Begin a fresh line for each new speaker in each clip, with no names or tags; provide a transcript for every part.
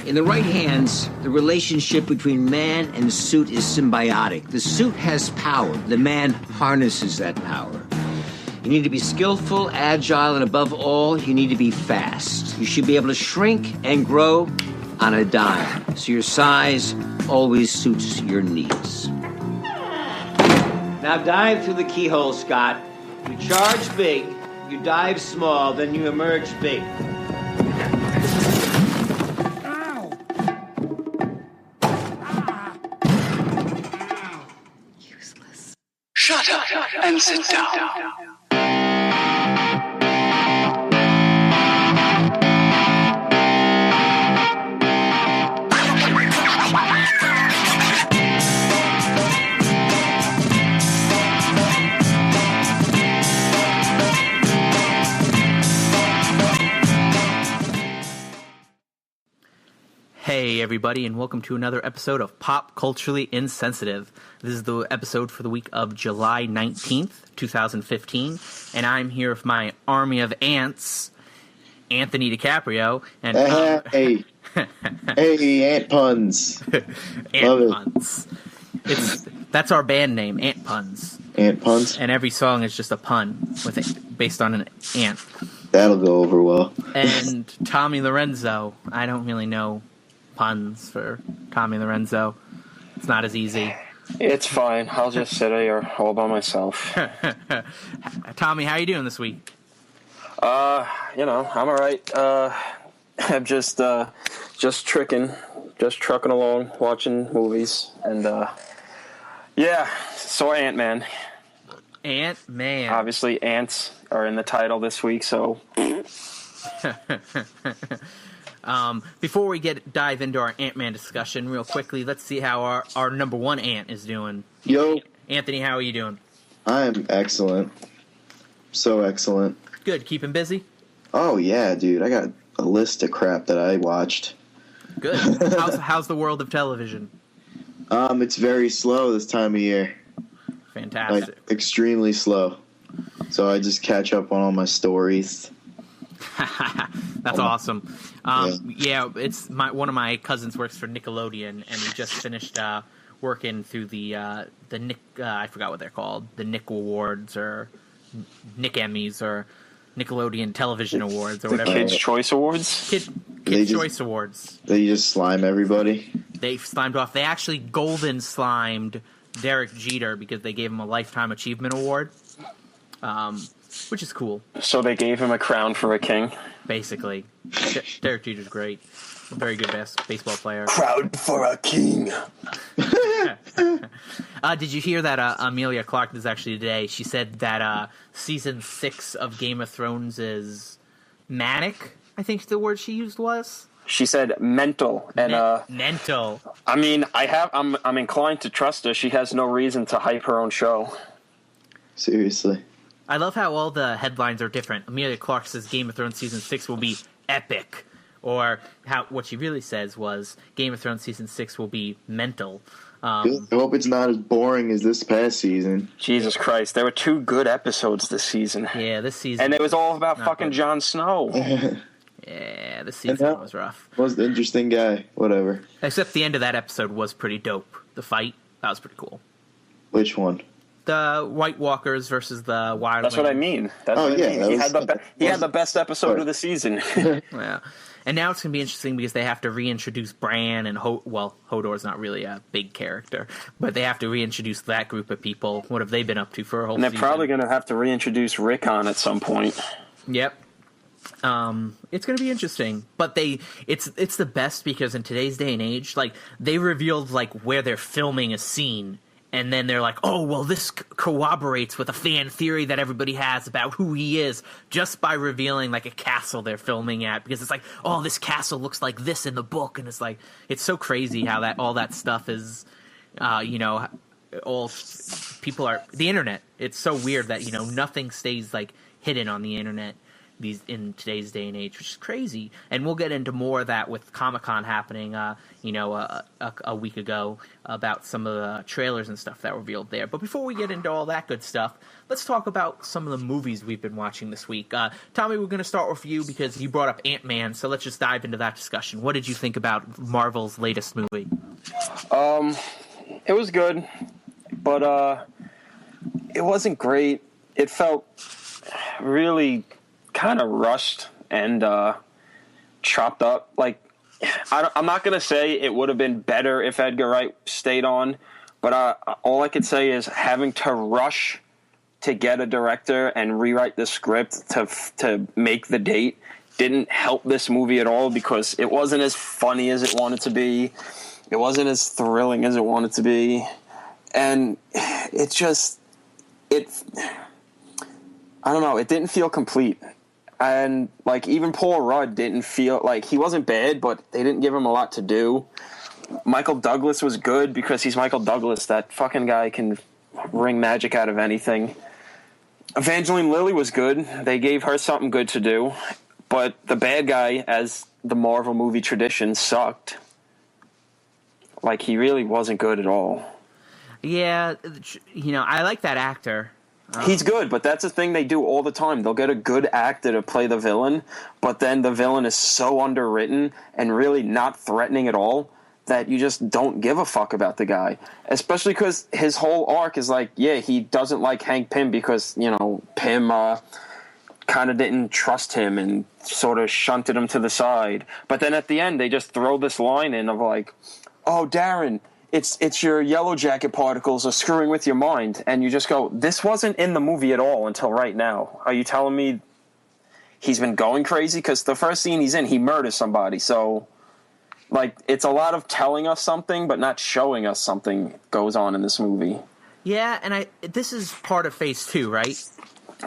In the right hands, the relationship between man and suit is symbiotic. The suit has power. The man harnesses that power. You need to be skillful, agile, and above all, you need to be fast. You should be able to shrink and grow on a dime, so your size always suits your needs. Now dive through the keyhole, Scott. You charge big, you dive small, then you emerge big.
Ow!
Useless. Shut up and sit down.
Hey everybody, and welcome to another episode of Pop Culturally Insensitive. This is the episode for the week of July 19th, 2015, and I'm here with my army of ants, Anthony DiCaprio, and
Hey, ant puns.
Ant Puns. That's our band name, Ant Puns.
Ant puns?
And every song is just a pun based on an ant.
That'll go over well.
And Tommy Lorenzo. I don't really know puns for Tommy Lorenzo. It's not as easy.
It's fine. I'll just sit here all by myself.
Tommy, how you doing this week?
I'm all right. I'm just trucking along, watching movies, and saw Ant-Man.
Ant-Man.
Obviously, ants are in the title this week, so.
Before we dive into our Ant-Man discussion, real quickly, let's see how our number one ant is doing.
Yo.
Anthony, how are you doing?
I'm excellent. So excellent.
Good. Keeping busy?
Oh, yeah, dude. I got a list of crap that I watched.
Good. How's the world of television?
It's very slow this time of year.
Fantastic.
Like, extremely slow. So I just catch up on all my stories.
That's awesome. It's one of my cousins works for Nickelodeon, and he just finished working through the Nick. I forgot what they're called, the Nick Awards or Nick Emmys or Nickelodeon Television Awards or whatever.
Kids' Choice Awards.
Kids' Choice Awards.
They just slime everybody.
They slimed off. They actually golden slimed Derek Jeter because they gave him a Lifetime Achievement Award. Which is cool.
So they gave him a crown for a king?
Basically. Derek Jeter's great. A very good baseball player.
Crown for a king.
Did you hear that Amelia Clark is actually today? She said that season 6 of Game of Thrones is manic, I think the word she used was.
She said mental, and
mental.
I mean, I'm inclined to trust her. She has no reason to hype her own show.
Seriously.
I love how all the headlines are different. Amelia Clark says Game of Thrones season 6 will be epic, or what she really says was Game of Thrones season 6 will be mental.
I hope it's not as boring as this past season.
Jesus Christ, there were 2 good episodes this season.
Yeah, this season.
And it was all about fucking
good.
Jon Snow.
Yeah, this season was rough.
Most interesting guy, whatever.
Except the end of that episode was pretty dope. The fight, that was pretty cool.
Which one?
The White Walkers versus the Wildlings.
That's what I mean. He had the best episode of the season.
Yeah. And now it's going to be interesting because they have to reintroduce Bran and Hodor's not really a big character, but they have to reintroduce that group of people. What have they been up to for a whole season?
And they're probably going to have to reintroduce Rickon at some point.
Yep. It's going to be interesting, but it's the best because in today's day and age, like they revealed like where they're filming a scene. And then they're like, oh, well, this corroborates with a fan theory that everybody has about who he is just by revealing, like, a castle they're filming at. Because it's like, oh, this castle looks like this in the book. And it's like, it's so crazy how all that stuff is, all people are – the internet. It's so weird that, nothing stays, like, hidden on the internet in today's day and age, which is crazy. And we'll get into more of that with Comic-Con happening, a week ago, about some of the trailers and stuff that were revealed there. But before we get into all that good stuff, let's talk about some of the movies we've been watching this week. Tommy, we're going to start with you because you brought up Ant-Man, so let's just dive into that discussion. What did you think about Marvel's latest movie?
It was good, but it wasn't great. It felt really kind of rushed and chopped up. Like, I'm not going to say it would have been better if Edgar Wright stayed on, but all I could say is having to rush to get a director and rewrite the script to make the date didn't help this movie at all, because it wasn't as funny as it wanted to be. It wasn't as thrilling as it wanted to be. And I don't know, it didn't feel complete. And, like, even Paul Rudd didn't feel like he wasn't bad, but they didn't give him a lot to do. Michael Douglas was good because he's Michael Douglas. That fucking guy can wring magic out of anything. Evangeline Lilly was good. They gave her something good to do. But the bad guy, as the Marvel movie tradition, sucked. Like, he really wasn't good at all.
Yeah, I like that actor.
He's good, but that's the thing they do all the time. They'll get a good actor to play the villain, but then the villain is so underwritten and really not threatening at all that you just don't give a fuck about the guy. Especially because his whole arc is like, yeah, he doesn't like Hank Pym because, Pym kind of didn't trust him and sort of shunted him to the side. But then at the end, they just throw this line in of like, oh, Darren, it's your yellow jacket particles are screwing with your mind. And you just go, this wasn't in the movie at all until right now. Are you telling me he's been going crazy? Because the first scene he's in, he murders somebody. So, like, it's a lot of telling us something, but not showing us something goes on in this movie.
Yeah, and this is part of Phase 2, right?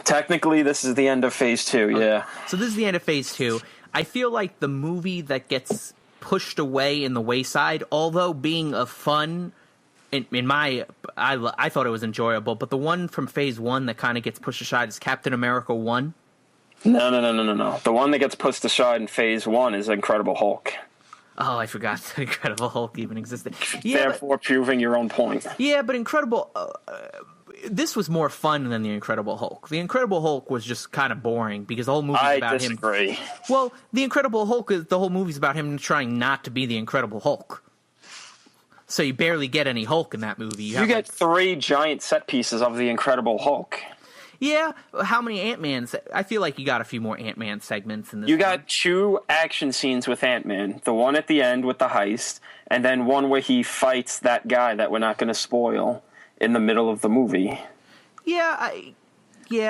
Technically, this is the end of Phase 2, yeah.
So this is the end of Phase 2. I feel like the movie that gets pushed away in the wayside, although being a fun, I thought it was enjoyable, but the one from Phase 1 that kind of gets pushed aside is Captain America 1.
No. The one that gets pushed aside in Phase 1 is Incredible Hulk.
Oh, I forgot that Incredible Hulk even existed. Yeah,
Therefore, proving your own point.
Yeah, but Incredible... this was more fun than the Incredible Hulk. The Incredible Hulk was just kind of boring because the whole movie's about him.
I disagree.
Well, the Incredible Hulk the whole movie's about him trying not to be the Incredible Hulk. So you barely get any Hulk in that movie.
You get 3 giant set pieces of the Incredible Hulk.
Yeah, how many Ant-Mans? I feel like you got a few more Ant-Man segments in this.
You got 2 action scenes with Ant-Man. The one at the end with the heist, and then one where he fights that guy that we're not going to spoil in the middle of the movie.
Yeah.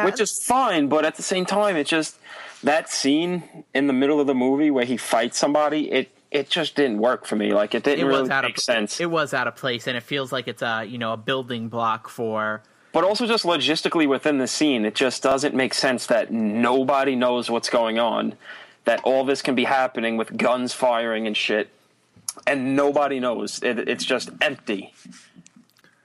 Which is fine, but at the same time, it's just that scene in the middle of the movie where he fights somebody, it just didn't work for me. Like, it didn't really make sense.
It was out of place, and it feels like it's a building block for...
But also just logistically within the scene, it just doesn't make sense that nobody knows what's going on, that all this can be happening with guns firing and shit, and nobody knows. It's just empty.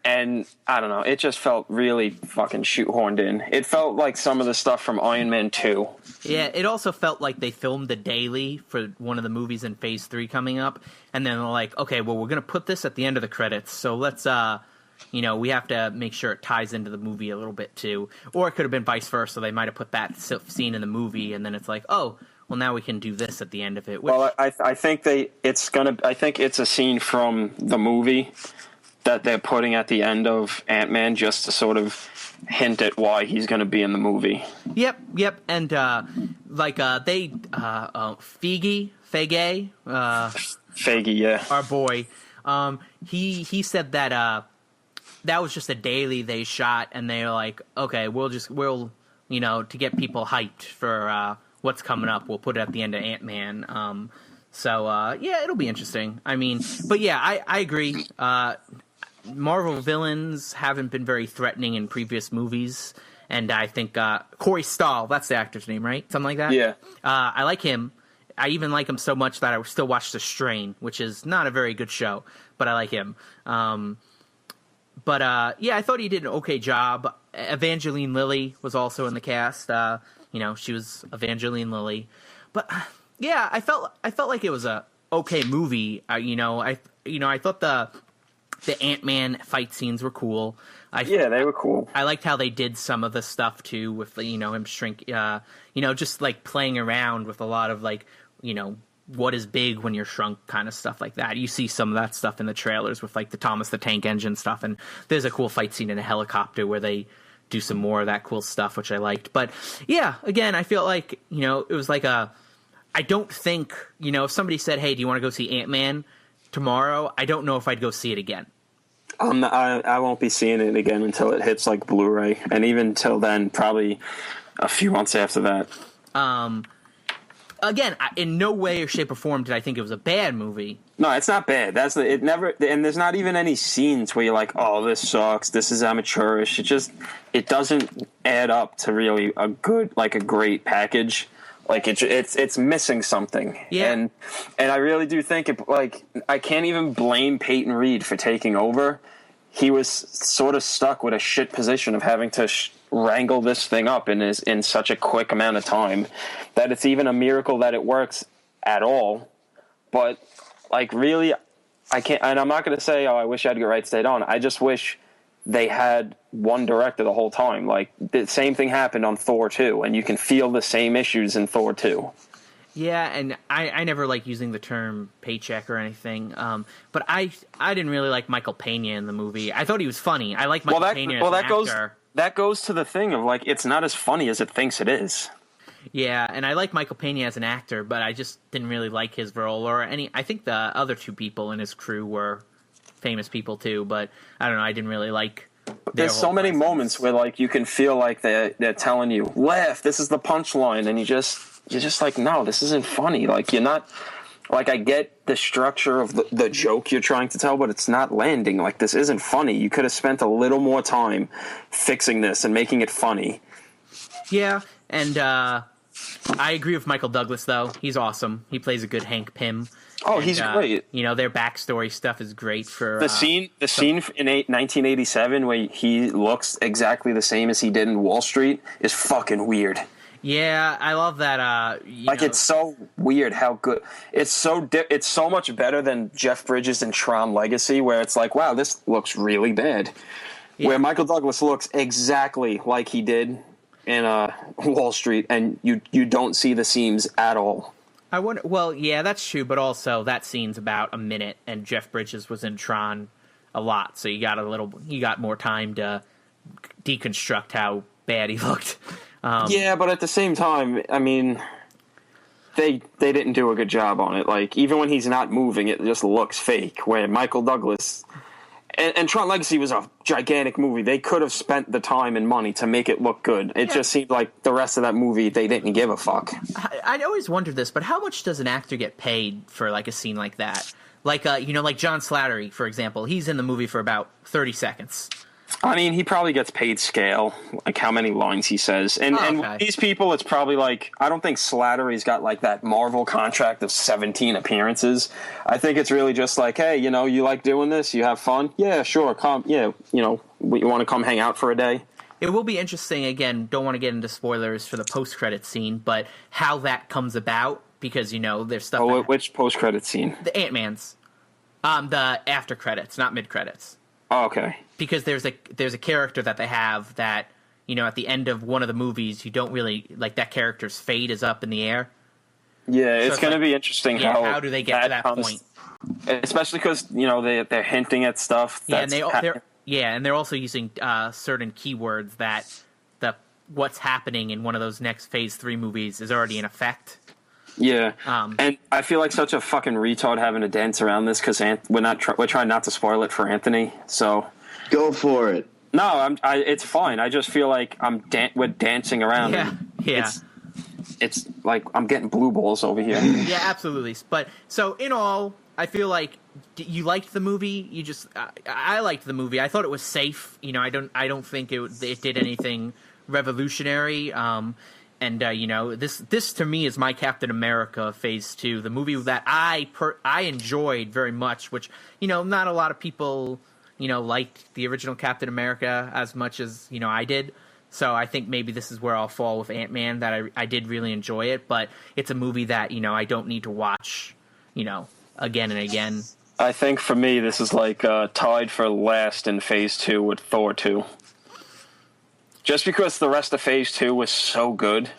And I don't know, it just felt really fucking shoehorned in. It felt like some of the stuff from Iron Man 2.
Yeah, it also felt like they filmed the daily for one of the movies in Phase 3 coming up, and then they're like, okay, well, we're going to put this at the end of the credits, so let's, we have to make sure it ties into the movie a little bit too. Or it could have been vice versa. They might have put that scene in the movie, and then it's like, oh, well, now we can do this at the end of it. Which...
Well, I think it's a scene from the movie that they're putting at the end of Ant-Man just to sort of hint at why he's going to be in the movie.
Yep, and Feige,
yeah,
our boy, he said that that was just a daily they shot, and they were like, okay, we'll to get people hyped for what's coming up, we'll put it at the end of Ant-Man. So it'll be interesting. I mean, but yeah, I agree. Marvel villains haven't been very threatening in previous movies, and I think Corey Stoll, that's the actor's name, right? Something like that?
Yeah.
I like him. I even like him so much that I still watch The Strain, which is not a very good show, but I like him. I thought he did an okay job. Evangeline Lilly was also in the cast. she was Evangeline Lilly. But yeah, I felt like it was a okay movie. I thought the Ant-Man fight scenes were cool.
Yeah, they were cool.
I liked how they did some of the stuff too with him shrink, just like playing around with a lot of like, what is big when you're shrunk kind of stuff like that. You see some of that stuff in the trailers with like the Thomas the Tank Engine stuff, and there's a cool fight scene in a helicopter where they do some more of that cool stuff, which I liked. But yeah, again, I feel like, it was like I don't think, if somebody said, hey, do you want to go see Ant-Man tomorrow? I don't know if I'd go see it again.
I won't be seeing it again until it hits like Blu-ray, and even till then, probably a few months after that.
Again, in no way or shape or form did I think it was a bad movie.
No, it's not bad. It never, and there's not even any scenes where you're like, oh, this sucks, this is amateurish. It doesn't add up to really a great package. Like it's missing something.
Yeah.
And I really do think I can't even blame Peyton Reed for taking over. He was sort of stuck with a shit position of having to wrangle this thing up in such a quick amount of time that it's even a miracle that it works at all. But really, I can't, and I'm not going to say, oh, I wish Edgar Wright stayed on. I just wish they had one director the whole time. Like, the same thing happened on Thor 2, and you can feel the same issues in Thor 2.
Yeah, and I never like using the term paycheck or anything, but I didn't really like Michael Pena in the movie. I thought he was funny. I like Michael Pena as an actor.
That goes to the thing of, it's not as funny as it thinks it is.
Yeah, and I like Michael Pena as an actor, but I just didn't really like his role or any. I think the other two people in his crew were famous people too, but I don't know. I didn't really like.
There's so many moments where you can feel like they're telling you, laugh. This is the punchline, and you're just like, no, this isn't funny. You're not. I get the structure of the joke you're trying to tell, but it's not landing. This isn't funny. You could have spent a little more time fixing this and making it funny.
Yeah, and I agree with Michael Douglas, though. He's awesome. He plays a good Hank Pym.
Oh, and, he's great.
Their backstory stuff is great for...
The scene in 1987 where he looks exactly the same as he did in Wall Street is fucking weird.
Yeah, I love that.
It's so weird how good it's so much better than Jeff Bridges in Tron Legacy, where it's like, wow, this looks really bad. Yeah. Where Michael Douglas looks exactly like he did in Wall Street, and you don't see the seams at all.
I wonder. Well, yeah, that's true, but also that scene's about a minute, and Jeff Bridges was in Tron a lot, so you got more time to deconstruct how bad he looked.
Yeah, but at the same time, I mean, they didn't do a good job on it. Even when he's not moving, it just looks fake. Where Michael Douglas and Tron Legacy was a gigantic movie. They could have spent the time and money to make it look good. It just seemed like the rest of that movie, they didn't give a fuck.
I'd always wondered this, but how much does an actor get paid for a scene like that? Like John Slattery, for example. He's in the movie for about 30 seconds.
I mean, he probably gets paid scale, how many lines he says. And with these people, it's probably I don't think Slattery's got that Marvel contract of 17 appearances. I think it's really just hey, you like doing this? You have fun? Yeah, sure, come. Yeah, you want to come hang out for a day?
It will be interesting, again, don't want to get into spoilers for the post-credit scene, but how that comes about, because, there's stuff...
Oh, which post-credit scene?
The Ant-Man's. The after credits, not mid-credits.
Oh, okay.
Because there's a character that they have that, at the end of one of the movies, you don't really... that character's fate is up in the air.
Yeah, so it's going to be interesting
how do they get to that point?
Especially because, they're hinting at stuff.
Yeah, and they're also using certain keywords that what's happening in one of those next Phase 3 movies is already in effect.
Yeah, and I feel like such a fucking retard having to dance around this because we're trying not to spoil it for Anthony. So
go for it.
No, it's fine. I just feel like we're dancing around.
Yeah.
It's like I'm getting blue balls over here.
Yeah, absolutely. But so in all, I feel like you liked the movie. I liked the movie. I thought it was safe. I don't think it did anything revolutionary. And this to me is my Captain America Phase 2, the movie that I enjoyed very much. Which not a lot of people liked the original Captain America as much as I did. So I think maybe this is where I'll fall with Ant-Man, that I did really enjoy it, but it's a movie that, I don't need to watch, again and again.
I think for me, this is like tied for last in Phase 2 with Thor 2. Just because the rest of Phase 2 was so good.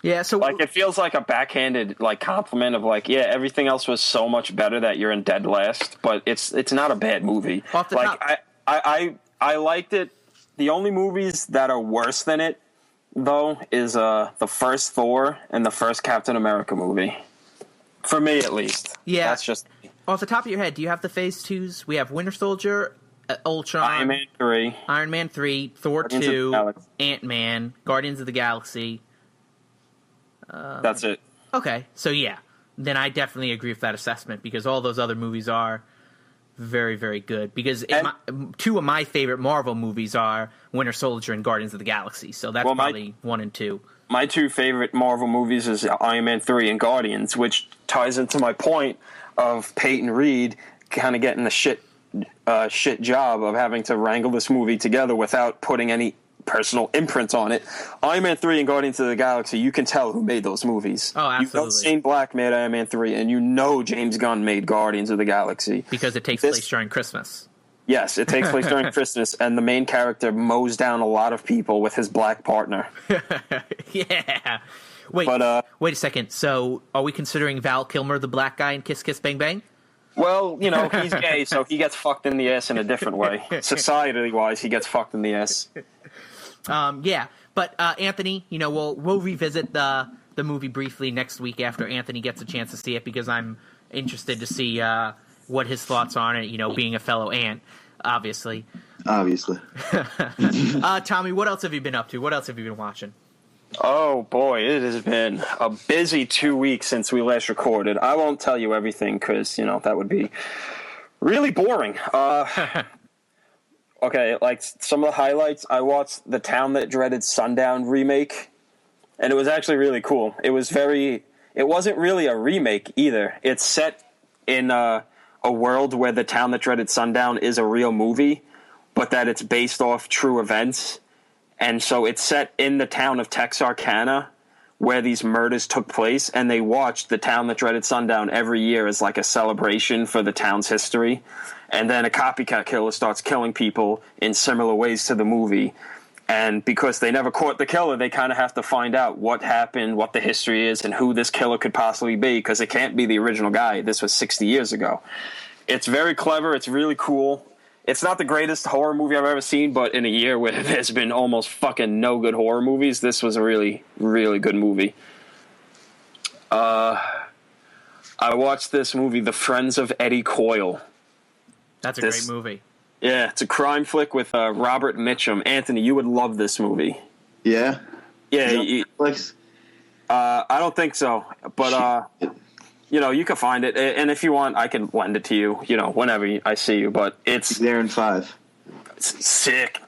Yeah, so...
Like, it feels like a backhanded, like, compliment of, like, yeah, everything else was so much better that you're in dead last, but it's not a bad movie.
Off the
like,
top.
I liked it. The only movies that are worse than it, though, is the first Thor and the first Captain America movie. For me, at least.
Yeah.
That's just...
Off the top of your head, do you have the Phase 2s? We have Winter Soldier, Ultron,
Iron Man 3,
Thor
Guardians
2, Ant-Man, Guardians of the Galaxy.
That's it.
Okay, so yeah. Then I definitely agree with that assessment, because all those other movies are very, very good. Because two of my favorite Marvel movies are Winter Soldier and Guardians of the Galaxy, so that's probably 1 and 2.
My two favorite Marvel movies is Iron Man 3 and Guardians, which ties into my point of Peyton Reed kind of getting the shit job of having to wrangle this movie together without putting any personal imprint on it. Iron Man 3 and Guardians of the Galaxy, you can tell who made those movies.
Oh, absolutely.
You know Shane Black made Iron Man 3, and you know James Gunn made Guardians of the Galaxy.
Because it takes place during Christmas.
Yes, it takes place during Christmas, and the main character mows down a lot of people with his black partner.
Yeah. Wait a second. So, are we considering Val Kilmer the black guy in Kiss Kiss Bang Bang?
Well, he's gay, so he gets fucked in the ass in a different way. Societally-wise, he gets fucked in the ass.
Yeah, but Anthony, we'll revisit the movie briefly next week after Anthony gets a chance to see it, because I'm interested to see what his thoughts are on it, being a fellow Ant, obviously.
Obviously.
Tommy, what else have you been up to? What else have you been watching?
Oh, boy, it has been a busy 2 weeks since we last recorded. I won't tell you everything because, that would be really boring. Okay, like some of the highlights, I watched the Town That Dreaded Sundown remake, and it was actually really cool. It wasn't really a remake either. It's set in a world where the Town That Dreaded Sundown is a real movie, but that it's based off true events. And so it's set in the town of Texarkana, where these murders took place, and they watched the Town That Dreaded Sundown every year as like a celebration for the town's history. And then a copycat killer starts killing people in similar ways to the movie. And because they never caught the killer, they kind of have to find out what happened, what the history is, and who this killer could possibly be, because it can't be the original guy. This was 60 years ago. It's very clever. It's really cool. It's not the greatest horror movie I've ever seen, but in a year where there's been almost fucking no good horror movies, this was a really, really good movie. I watched this movie, The Friends of Eddie Coyle.
That's a great movie.
Yeah, it's a crime flick with Robert Mitchum. Anthony, you would love this movie.
Yeah?
Yeah. I don't think so, but... you can find it, and if you want, I can lend it to you, whenever I see you, but it's...
There in 5.
It's sick.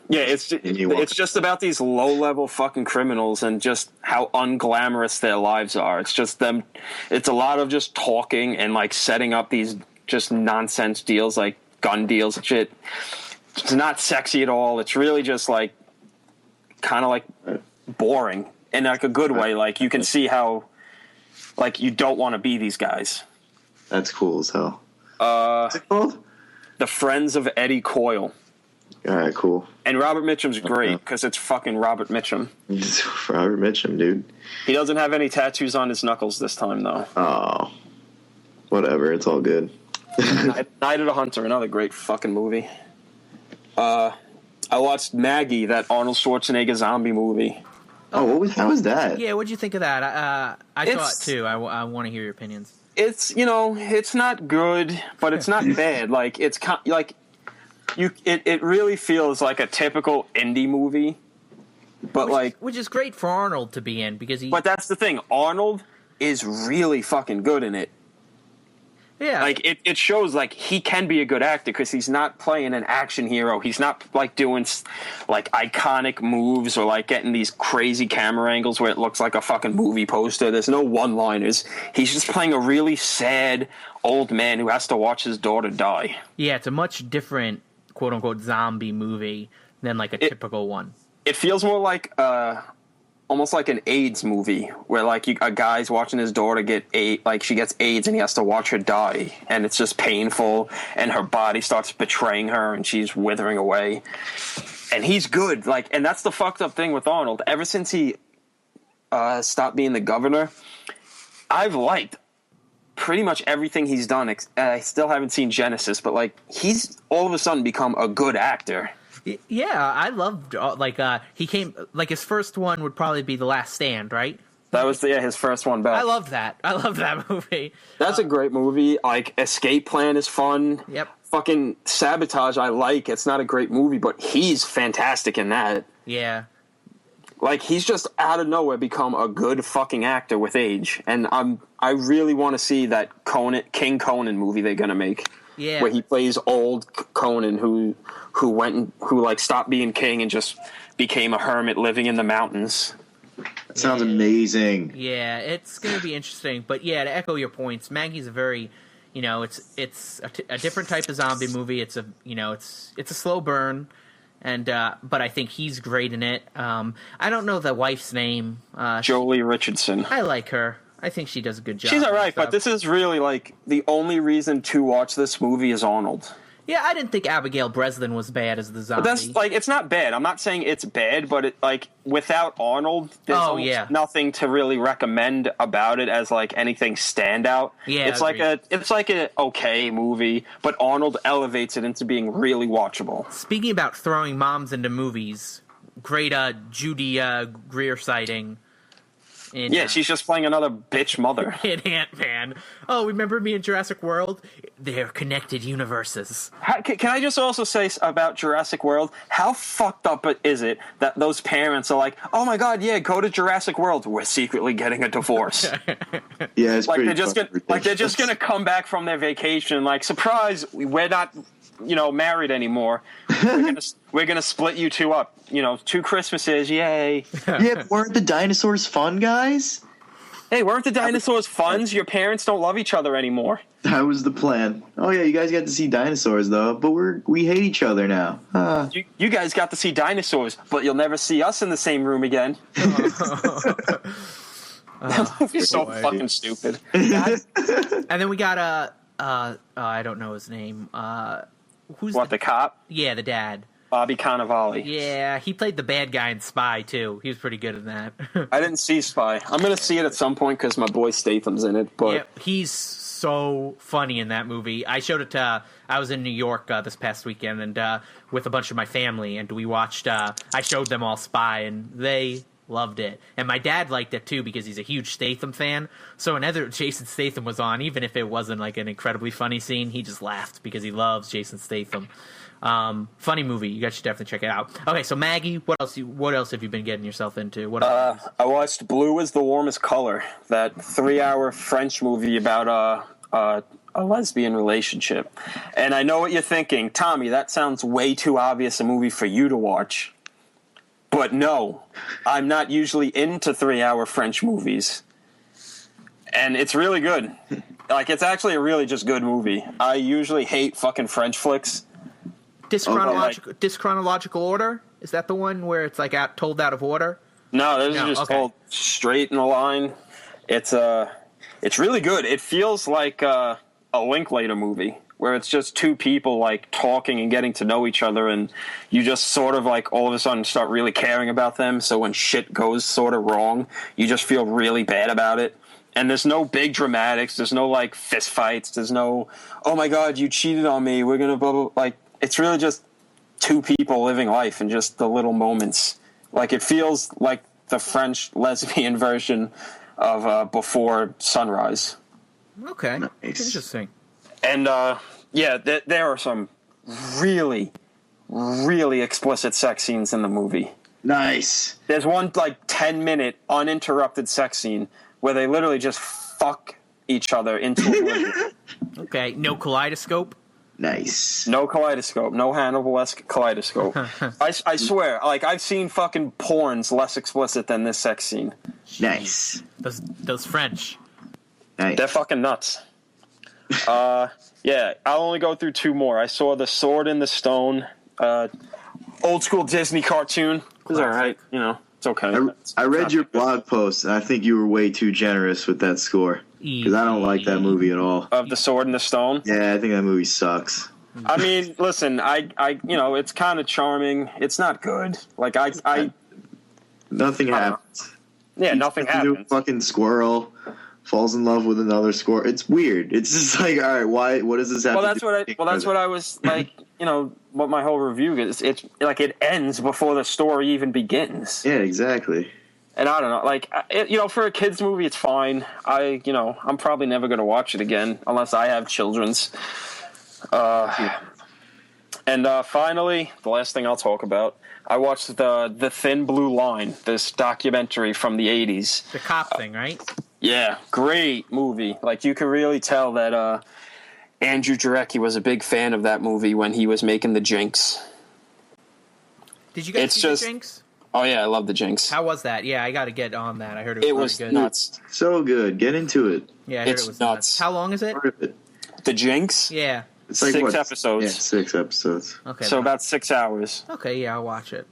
It's just about these low-level fucking criminals and just how unglamorous their lives are. It's just them... It's a lot of just talking and, like, setting up these just nonsense deals, like gun deals and shit. It's not sexy at all. It's really just, like, kind of, like, boring in, like, a good way. Like, you can see how... Like, you don't want to be these guys.
That's cool as hell. What's it called?
The Friends of Eddie Coyle.
All right, cool.
And Robert Mitchum's great, because it's fucking Robert Mitchum.
Robert Mitchum, dude.
He doesn't have any tattoos on his knuckles this time, though.
Oh. Whatever, it's all good.
Night of the Hunter, another great fucking movie. I watched Maggie, that Arnold Schwarzenegger zombie movie.
Oh, how was that?
Yeah, what'd you think of that? I saw it too. I want to hear your opinions.
It's it's not good, but it's not bad. Like it's like it really feels like a typical indie movie, but
which is great for Arnold to be in because he.
But that's the thing. Arnold is really fucking good in it.
Yeah.
Like, it shows, like, he can be a good actor because he's not playing an action hero. He's not, like, doing, like, iconic moves or, like, getting these crazy camera angles where it looks like a fucking movie poster. There's no one-liners. He's just playing a really sad old man who has to watch his daughter die.
Yeah, it's a much different, quote-unquote, zombie movie than like a typical one.
It feels more like almost like an AIDS movie where like a guy's watching his daughter get she gets AIDS and he has to watch her die, and it's just painful, and her body starts betraying her and she's withering away. And he's good, and that's the fucked up thing with Arnold. Ever since he stopped being the governor, I've liked pretty much everything he's done. I still haven't seen Genesis, but he's all of a sudden become a good actor.
Yeah, I loved he came his first one would probably be The Last Stand, right?
That was his first one back.
I loved that. I love that movie.
That's a great movie. Escape Plan is fun.
Yep.
Fucking Sabotage I like. It's not a great movie, but he's fantastic in that.
Yeah.
He's just out of nowhere become a good fucking actor with age. And I really want to see that King Conan movie they're gonna make.
Yeah.
Where he plays old Conan who stopped being king and just became a hermit living in the mountains.
That sounds amazing.
Yeah, it's going to be interesting. But yeah, to echo your points, Maggie's a very, it's a different type of zombie movie. It's a slow burn, and but I think he's great in it. I don't know the wife's name.
Jolie Richardson.
I like her. I think she does a good job.
She's all right, but this is really the only reason to watch this movie is Arnold.
Yeah, I didn't think Abigail Breslin was bad as the zombie.
But that's it's not bad. I'm not saying it's bad, but it without Arnold, there's nothing to really recommend about it as anything standout.
Yeah,
it's like an okay movie, but Arnold elevates it into being really watchable.
Speaking about throwing moms into movies, great Judy Greer sighting.
She's just playing another bitch mother.
In Ant-Man. Oh, remember me in Jurassic World? They're connected universes.
Can I just also say about Jurassic World, how fucked up is it that those parents are like, oh my god, yeah, go to Jurassic World. We're secretly getting a divorce.
Yeah, it's pretty
they're just gonna come back from their vacation, surprise, we're not married anymore. We're gonna split you two up. 2 Christmases, yay.
Yeah, but weren't the dinosaurs fun, guys?
Hey, weren't the dinosaurs fun? Your parents don't love each other anymore.
That was the plan. Oh yeah, you guys got to see dinosaurs though, but we hate each other now.
You guys got to see dinosaurs, but you'll never see us in the same room again. That movie's so fucking stupid.
And then we got I don't know his name. Who's
the cop?
Yeah, the dad.
Bobby Cannavale.
Yeah, he played the bad guy in Spy, too. He was pretty good in that.
I didn't see Spy. I'm going to see it at some point because my boy Statham's in it. But
yeah, he's so funny in that movie. I showed it to... I was in New York this past weekend and with a bunch of my family, and we watched... I showed them all Spy, and they loved it. And my dad liked it, too, because he's a huge Statham fan. So whenever Jason Statham was on, even if it wasn't an incredibly funny scene, he just laughed because he loves Jason Statham. Funny movie. You guys should definitely check it out. Okay, so Maggie, what else have you been getting yourself into? What else?
I watched Blue is the Warmest Color, that 3-hour French movie about a lesbian relationship. And I know what you're thinking. Tommy, that sounds way too obvious a movie for you to watch. But no, I'm not usually into 3-hour French movies. And it's really good. It's actually a really just good movie. I usually hate fucking French flicks.
Dischronological order? Is that the one where it's told out of order?
No, this is just told straight in a line. It's really good. It feels like a Linklater movie where it's just two people talking and getting to know each other, and you just sort of all of a sudden start really caring about them. So when shit goes sort of wrong, you just feel really bad about it. And there's no big dramatics. There's no fist fights. There's no, oh my god, you cheated on me. We're gonna blah blah. It's really just two people living life and just the little moments. It feels like the French lesbian version of Before Sunrise.
Okay,
nice.
Interesting.
And there are some really, really explicit sex scenes in the movie.
Nice.
There's one 10-minute uninterrupted sex scene where they literally just fuck each other into oblivion.
Okay, no kaleidoscope?
Nice.
No kaleidoscope. No Hannibal-esque kaleidoscope. I swear, I've seen fucking porns less explicit than this sex scene.
Nice.
Those French.
Nice.
They're fucking nuts. Yeah, I'll only go through 2 more. I saw The Sword in the Stone. Old school Disney cartoon. It was all right. You know, it's okay.
I read your blog post, and I think you were way too generous with that score. Because I don't like that movie at all.
Of The Sword and the Stone?
Yeah, I think that movie sucks.
I mean, listen, I you know, it's kind of charming. It's not good. Like,
Nothing happens.
Yeah, nothing happens.
A fucking squirrel falls in love with another squirrel. It's weird. It's just like, all right, why? What does this have to do?
That's what I was like. You know what my whole review is. It's like it ends before the story even begins.
Yeah, exactly.
And I don't know, like, you know, for a kids movie, it's fine. I'm probably never going to watch it again unless I have children's. And finally, the last thing I'll talk about, I watched the Thin Blue Line, this documentary from the 80s.
The cop thing, right?
Yeah, great movie. Like, you can really tell that Andrew Jarecki was a big fan of that movie when he was making The Jinx.
Did you guys see The Jinx?
Oh, yeah, I love The Jinx.
How was that? Yeah, I got to get on that. I heard it was good.
Nuts.
So good. Get into it.
Yeah, I heard it was nuts. How long is it?
The Jinx?
Yeah.
It's like
6 episodes.
Yeah, 6 episodes.
Okay. So about 6 hours.
Okay, yeah, I'll watch it.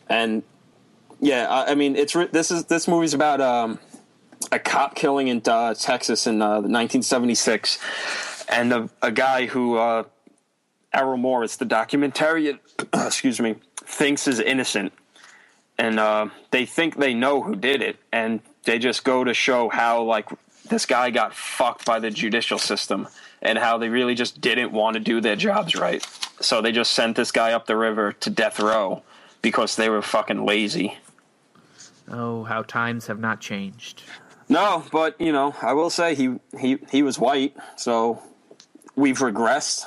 And yeah, I mean, this movie's about a cop killing in Texas in 1976, and a guy who Errol Morris, the documentarian, excuse me, thinks is innocent. And they think they know who did it, and they just go to show how, like, this guy got fucked by the judicial system and how they really just didn't want to do their jobs right. So they just sent this guy up the river to death row because they were fucking lazy.
Oh, how times have not changed.
No, but, you know, I will say he was white, so we've regressed.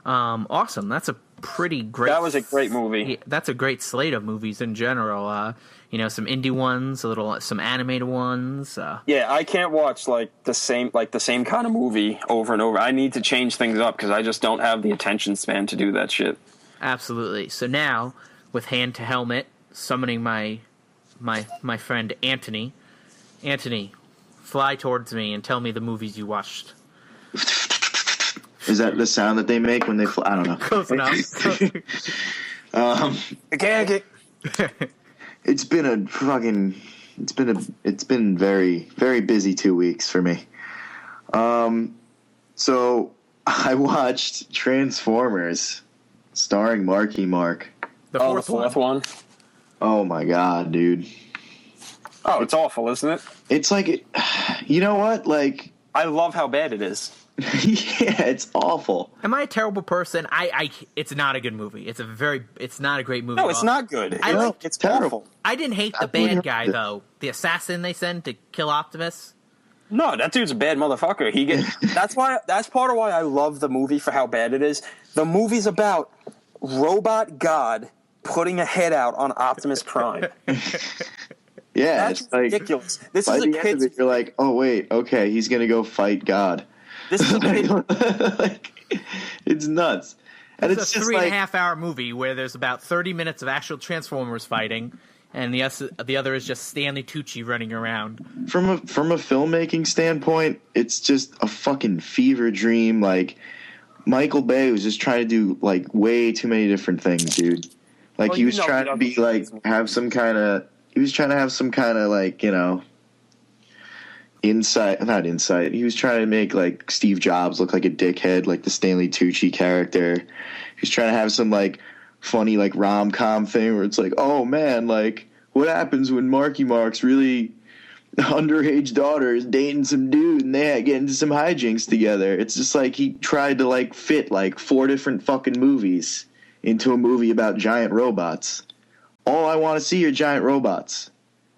Awesome. That's a pretty great...
That was a great movie.
That's a great slate of movies in general. You know, some indie ones, some animated ones.
Yeah, I can't watch the same kind of movie over and over. I need to change things up because I just don't have the attention span to do that shit.
Absolutely. So now, with hand to helmet, summoning my friend Anthony. Anthony, fly towards me and tell me the movies you watched.
Is that the sound that they make when they fly? I don't know.
Close enough.
It's been very, very busy 2 weeks for me. So I watched Transformers starring Marky Mark.
The fourth one.
Oh my god, dude.
Oh, it's awful, isn't it?
It's like, you know what? Like,
I love how bad it is.
Yeah, it's awful.
Am I a terrible person? It's not a good movie. It's not a great movie.
No, it's not good. It's terrible.
I didn't hate the bad guy though. The assassin they send to kill Optimus.
No, that dude's a bad motherfucker. That's part of why I love the movie for how bad it is. The movie's about Robot God putting a head out on Optimus Prime.
Yeah,
that's
it's like,
ridiculous. This
by
is
the
a
end of it, you're like, oh wait, okay, he's gonna go fight God.
This is a kid.
Like, it's nuts. And
it's a 3.5 hour movie where there's about 30 minutes of actual Transformers fighting, and the other is just Stanley Tucci running around.
From a filmmaking standpoint, it's just a fucking fever dream. Like, Michael Bay was just trying to do like way too many different things, dude. Like, he was trying to be like have some kind of like, you know, not insight. He was trying to make like Steve Jobs look like a dickhead, like the Stanley Tucci character. He was trying to have some like funny like rom-com thing where it's like, oh man, like what happens when Marky Mark's really underage daughter is dating some dude and they get into some hijinks together. It's just like he tried to like fit like 4 different fucking movies into a movie about giant robots. All I want to see are giant robots.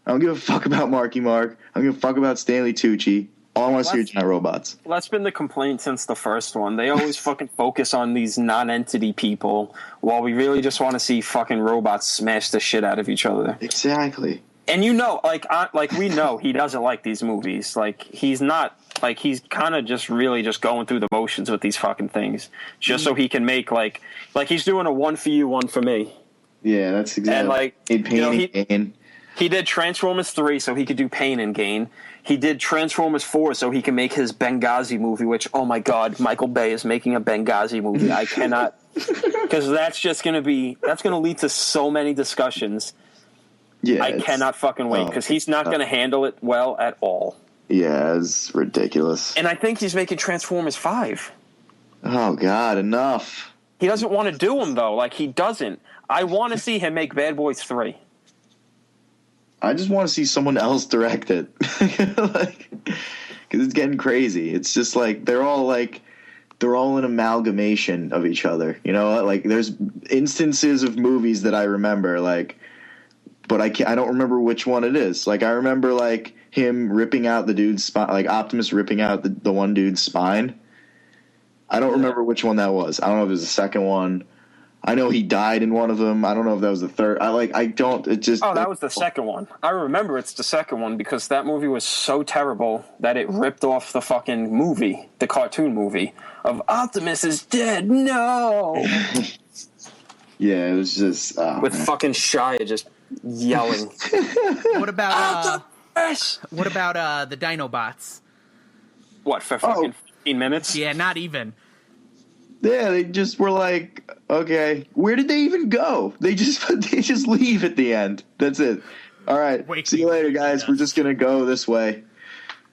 I don't give a fuck about Marky Mark. I don't give a fuck about Stanley Tucci. All I want to see are giant robots.
Well, that's been the complaint since the first one. They always fucking focus on these non-entity people while we really just want to see fucking robots smash the shit out of each other.
Exactly.
And you know, like we know he doesn't like these movies. Like, he's not, like, he's kind of just really just going through the motions with these fucking things just so he can make, like he's doing a one for you, one for me.
Yeah, that's exactly.
And, like,
Pain and Gain.
He did Transformers 3 so he could do Pain and Gain. He did Transformers 4 so he can make his Benghazi movie, which, oh my god, Michael Bay is making a Benghazi movie. I cannot, because that's going to lead to so many discussions.
Yeah,
I cannot fucking wait, because he's not going to handle it well at all.
Yeah, it's ridiculous.
And I think he's making Transformers 5.
Oh god, enough.
He doesn't want to do them, though. Like, he doesn't. I want to see him make Bad Boys 3.
I just want to see someone else direct it. Like, because it's getting crazy. It's just like they're all an amalgamation of each other. You know, like there's instances of movies that I remember, like, but I don't remember which one it is. Like I remember like him ripping out the dude's spine, like Optimus ripping out the one dude's spine. I don't remember which one that was. I don't know if it was the second one. I know he died in one of them. I don't know if that was the third.
That was the second one. I remember it's the second one because that movie was so terrible that it ripped off the fucking movie, the cartoon movie of Optimus is dead. No.
Yeah, it was just
with fucking Shia just yelling.
What about the Dinobots?
What, for fucking 15 minutes?
Yeah, not even.
Yeah, they just were like, okay, where did they even go? They just leave at the end. That's it. All right, see you later, guys. We're just gonna go this way.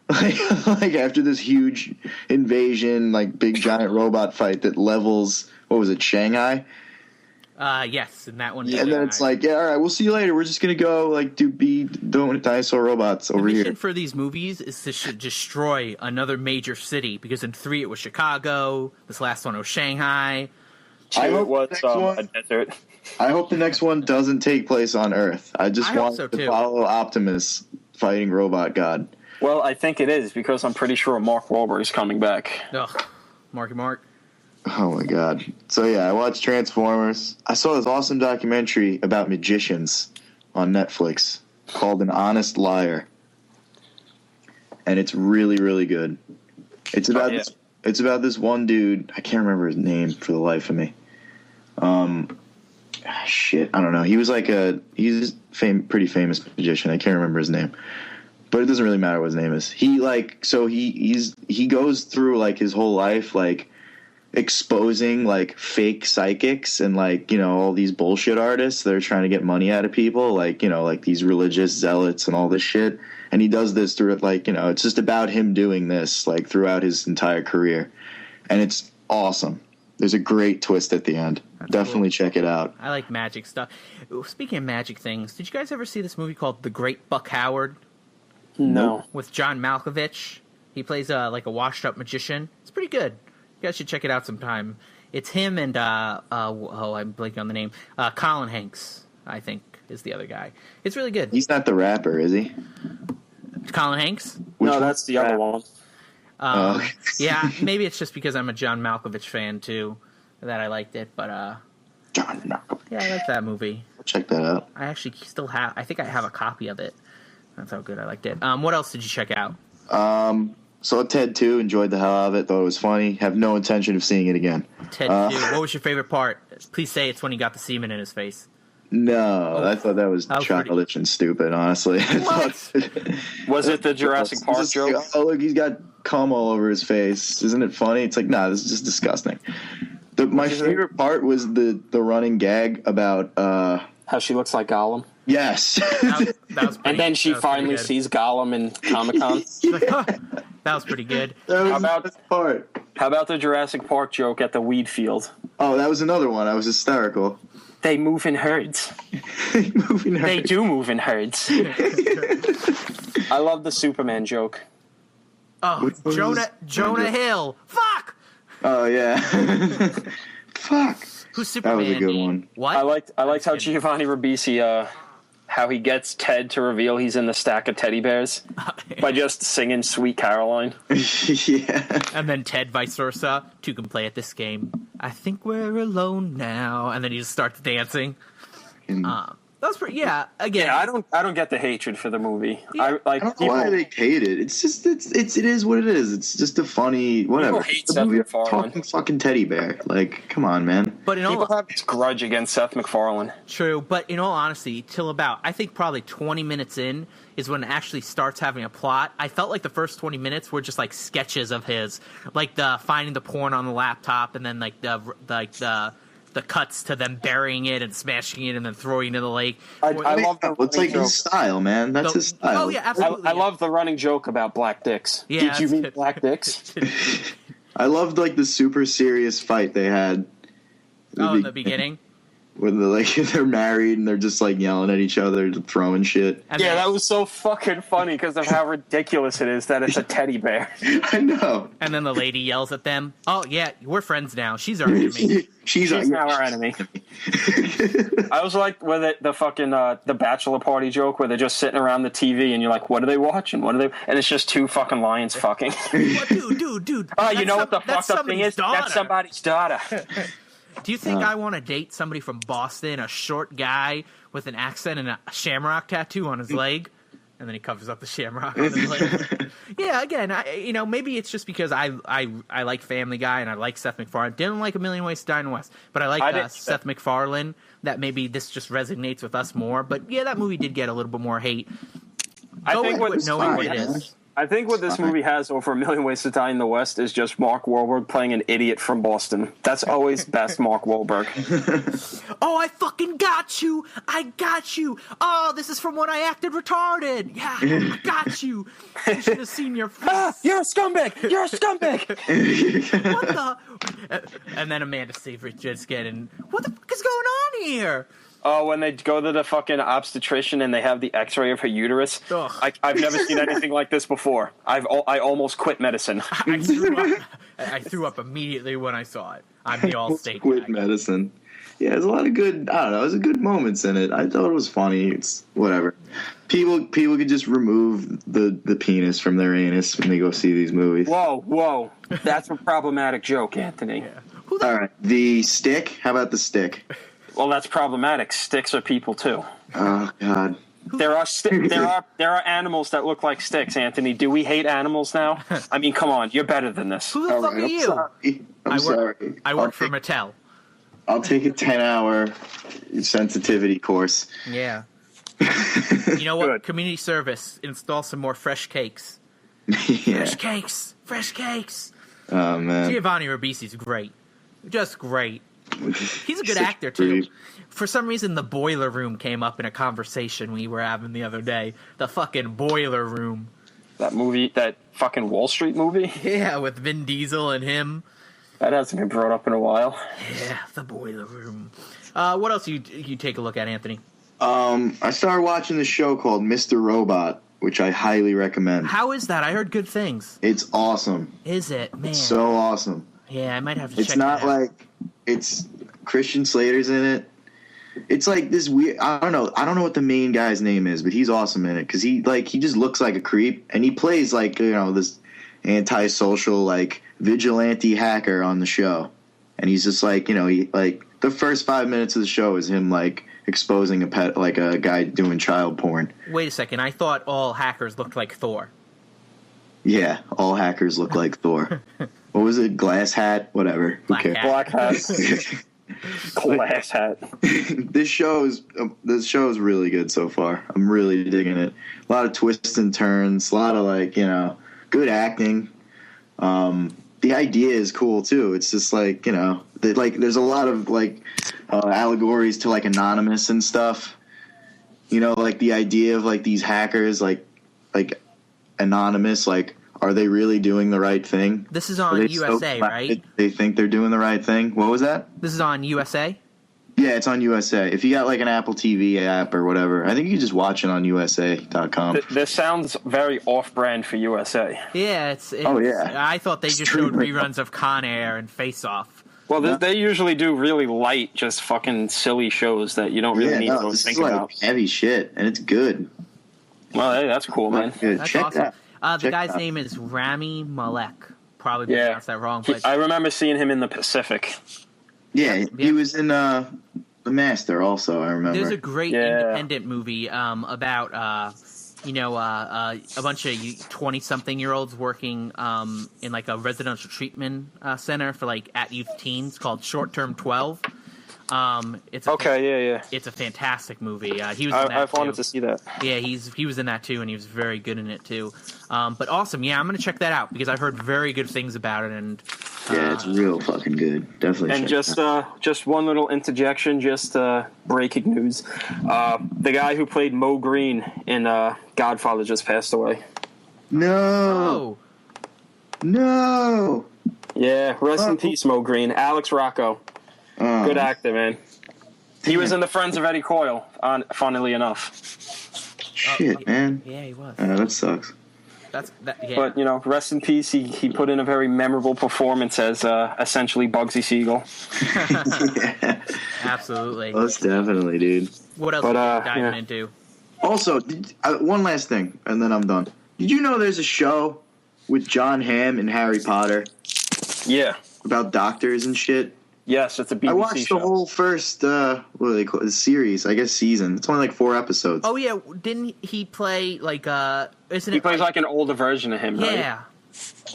Like after this huge invasion, like big giant robot fight that levels, what was it, Shanghai?
Yes, and that one.
Yeah, and then it's like, yeah, all right, we'll see you later. We're just gonna go like doing dinosaur robots over here.
The mission for these movies is to destroy another major city because in 3 it was Chicago. This last one was Shanghai.
I hope
it was a desert.
I hope the next one doesn't take place on Earth. I just want to follow Optimus fighting Robot God.
Well, I think it is because I'm pretty sure Mark Wahlberg's coming back.
Ugh, Mark.
Oh my god. So yeah, I watched Transformers. I saw this awesome documentary about magicians on Netflix called An Honest Liar. And it's really, really good. It's about this one dude, I can't remember his name for the life of me. I don't know. He was like he's a pretty famous magician. I can't remember his name. But it doesn't really matter what his name is. He goes through like his whole life like exposing like fake psychics and like, you know, all these bullshit artists that are trying to get money out of people, like, you know, like these religious zealots and all this shit. And he does this through it, like, you know, it's just about him doing this like throughout his entire career. And it's awesome. There's a great twist at the end. Definitely cool. Check it out.
I like magic stuff. Speaking of magic things, did you guys ever see this movie called The Great Buck Howard?
No.
With John Malkovich. He plays like a washed up magician. It's pretty good. You guys should check it out sometime. It's him and I'm blanking on the name. Colin Hanks, I think, is the other guy. It's really good.
He's not the rapper, is he?
Colin Hanks?
No, that's the other one.
Yeah, maybe it's just because I'm a John Malkovich fan too that I liked it. But
John Malkovich.
Yeah, I like that movie.
I'll check that out.
I actually still have. I think I have a copy of it. That's how good I liked it. What else did you check out?
Saw Ted 2, enjoyed the hell out of it, thought it was funny. Have no intention of seeing it again.
Ted 2, what was your favorite part? Please say it's when he got the semen in his face.
No, I thought that was childish and stupid, honestly.
Was it the Jurassic Park joke?
Like, oh, look, he's got cum all over his face. Isn't it funny? It's like, nah, this is just disgusting. My favorite part was the running gag about...
how she looks like Gollum.
Yes.
That was
and then she finally sees Gollum in Comic-Con.
That was pretty good.
That was the best part.
How about the Jurassic Park joke at the weed field?
Oh, that was another one. I was hysterical.
They move in herds. They do move in herds. I love the Superman joke.
Oh, Jonah Hill. Fuck!
Oh, yeah. Fuck.
Who's Superman?
That was a good one.
What?
I liked how Giovanni Ribisi, how he gets Ted to reveal he's in the stack of teddy bears by just singing Sweet Caroline.
Yeah.
And then Ted, vice versa. Two can play at this game. I think we're alone now. And then he just starts dancing. That was pretty. Yeah, again,
Yeah, I don't get the hatred for the movie.
Yeah.
I don't know why they hate it. It's just it is what it is. It's just a funny whatever.
People hate
The
Seth
movie,
MacFarlane.
talking fucking teddy bear. Like, come on, man.
But in
People
all
have this grudge against Seth MacFarlane.
true, but in all honesty, till about I think probably 20 minutes in is when it actually starts having a plot. I felt like the first 20 minutes were just like sketches of his, like the finding the porn on the laptop, and then like the cuts to them burying it and smashing it and then throwing it in the lake.
I love the
It's like
running
his style, man. That's his style.
Oh yeah, absolutely.
I love the running joke about black dicks.
Yeah,
Did you
that's
mean
good.
black dicks?
I loved like the super serious fight they had.
in the beginning.
When they're married and they're just like yelling at each other, throwing shit.
And
Yeah,
then,
that was so fucking funny because of how ridiculous it is that it's a teddy bear.
I know.
and then the lady yells at them. Oh yeah, we're friends now. She's our enemy.
She's
now our enemy. I was like with the fucking the bachelor party joke where they're just sitting around the TV and you're like, what are they watching? What are they? And it's just two fucking lions fucking.
What, dude.
Oh, you know what the
that's
fucked up thing is?
somebody's
That's somebody's daughter.
Do you think I want to date somebody from Boston, a short guy with an accent and a shamrock tattoo on his leg? And then he covers up the shamrock on his leg. Yeah, again, maybe it's just because I like Family Guy and I like Seth MacFarlane. Didn't like A Million Ways to Die in the West, but I like Seth MacFarlane. That maybe this just resonates with us more. But yeah, that movie did get a little bit more hate.
I think what
it is.
I think what this movie has over A Million Ways to Die in the West is just Mark Wahlberg playing an idiot from Boston. That's always best Mark Wahlberg.
Oh, I fucking got you! I got you! Oh, this is from when I acted retarded! Yeah, I got you! You should have seen your face!
You're a scumbag! You're a scumbag!
What the? And then Amanda Seyfried just getting, what the fuck is going on here?
Oh, when they go to the fucking obstetrician and they have the X-ray of her uterus.
Ugh.
I've never seen anything like this before. I almost quit medicine.
I threw up immediately when I saw it. I'm the Allstate
Quit
guy.
medicine. Yeah, there's a lot of good. I don't know. There's good moments in it. I thought it was funny. It's whatever. People could just remove the penis from their anus when they go see these movies.
Whoa. That's a problematic joke, Anthony.
Yeah.
All right, the stick. How about the stick?
Well, that's problematic. Sticks are people too.
Oh God.
There are animals that look like sticks, Anthony. Do we hate animals now? I mean, come on, you're better than this.
Who the
All
fuck
right,
are you?
Sorry. I'm sorry.
I work for Mattel.
I'll take a 10-hour sensitivity course.
Yeah. You know what?
Good.
Community service. Install some more fresh cakes.
Yeah.
Fresh cakes.
Oh man.
Giovanni Ribisi's great. Just great. He's a good
Such
actor, too.
creep.
For some reason, the Boiler Room came up in a conversation we were having the other day. The fucking Boiler Room.
That movie, that fucking Wall Street movie,
Yeah, with Vin Diesel and him.
that hasn't been brought up in a while.
Yeah, the Boiler Room. What else you take a look at, Anthony?
I started watching this show called Mr. Robot, which I highly recommend.
How is that? I heard good things.
It's awesome.
Is it? Man.
So awesome.
Yeah, I might have to
It's
check
not
that out.
like it's Christian Slater's in it. It's like this weird. I don't know what the main guy's name is, but he's awesome in it because he just looks like a creep and he plays like this antisocial like vigilante hacker on the show, and he's just like he like the first 5 minutes of the show is him like exposing a guy doing child porn.
Wait a second. I thought all hackers looked like Thor.
Yeah, all hackers look like Thor. What was it? Glass hat? Whatever.
Black
Who cares?
Black hat, glass hat.
This show is really good so far. I'm really digging it. A lot of twists and turns. A lot of good acting. The idea is cool too. It's just there's a lot of allegories to like Anonymous and stuff. Like the idea of these hackers like Anonymous, are they really doing the right thing?
This is on USA, right?
They think they're doing the right thing. What was that?
This is on USA?
Yeah, it's on USA. If you got an Apple TV app or whatever, I think you can just watch it on USA.com.
This sounds very off-brand for USA.
Yeah, it's
Oh, yeah.
I thought they just showed reruns of Con Air and Face Off.
Well, they usually do really light, just fucking silly shows that you don't really need to
this
think
is
about.
heavy shit, and it's good.
Well, hey, that's cool, man.
Good.
That's
Check
awesome.
that.
The guy's name is Rami Malek. Probably pronounced that wrong, but
I remember seeing him in the Pacific.
Yeah, he was in The Master also, I remember.
There's a great independent movie about a bunch of 20-something-year-olds working in like a residential treatment center for like at youth teens called Short Term 12. It's a fantastic movie. He was.
I've wanted to see that.
Yeah, he was in that too, and he was very good in it too. But awesome. Yeah, I'm gonna check that out because I've heard very good things about it. And
yeah, it's real fucking good. Definitely.
And just one little interjection, just breaking news. The guy who played Mo Green in Godfather just passed away.
No.
Yeah, rest in peace, Mo Green. Alex Rocco. Good actor, man. He was in The Friends of Eddie Coyle, funnily enough.
Shit, man.
Yeah, he was.
That sucks.
Yeah.
But, rest in peace. He put in a very memorable performance as essentially Bugsy Siegel.
Yeah.
Absolutely.
Most definitely, dude.
What else are you diving into?
Also, one last thing, and then I'm done. Did you know there's a show with John Hamm and Harry Potter?
Yeah.
About doctors and shit?
Yes, it's a BBC show.
I watched the whole first, what do they call it, series, I guess season. It's only like 4 episodes.
Oh, yeah. Didn't he play, like, isn't it?
He plays like an older version of him, right?
Yeah.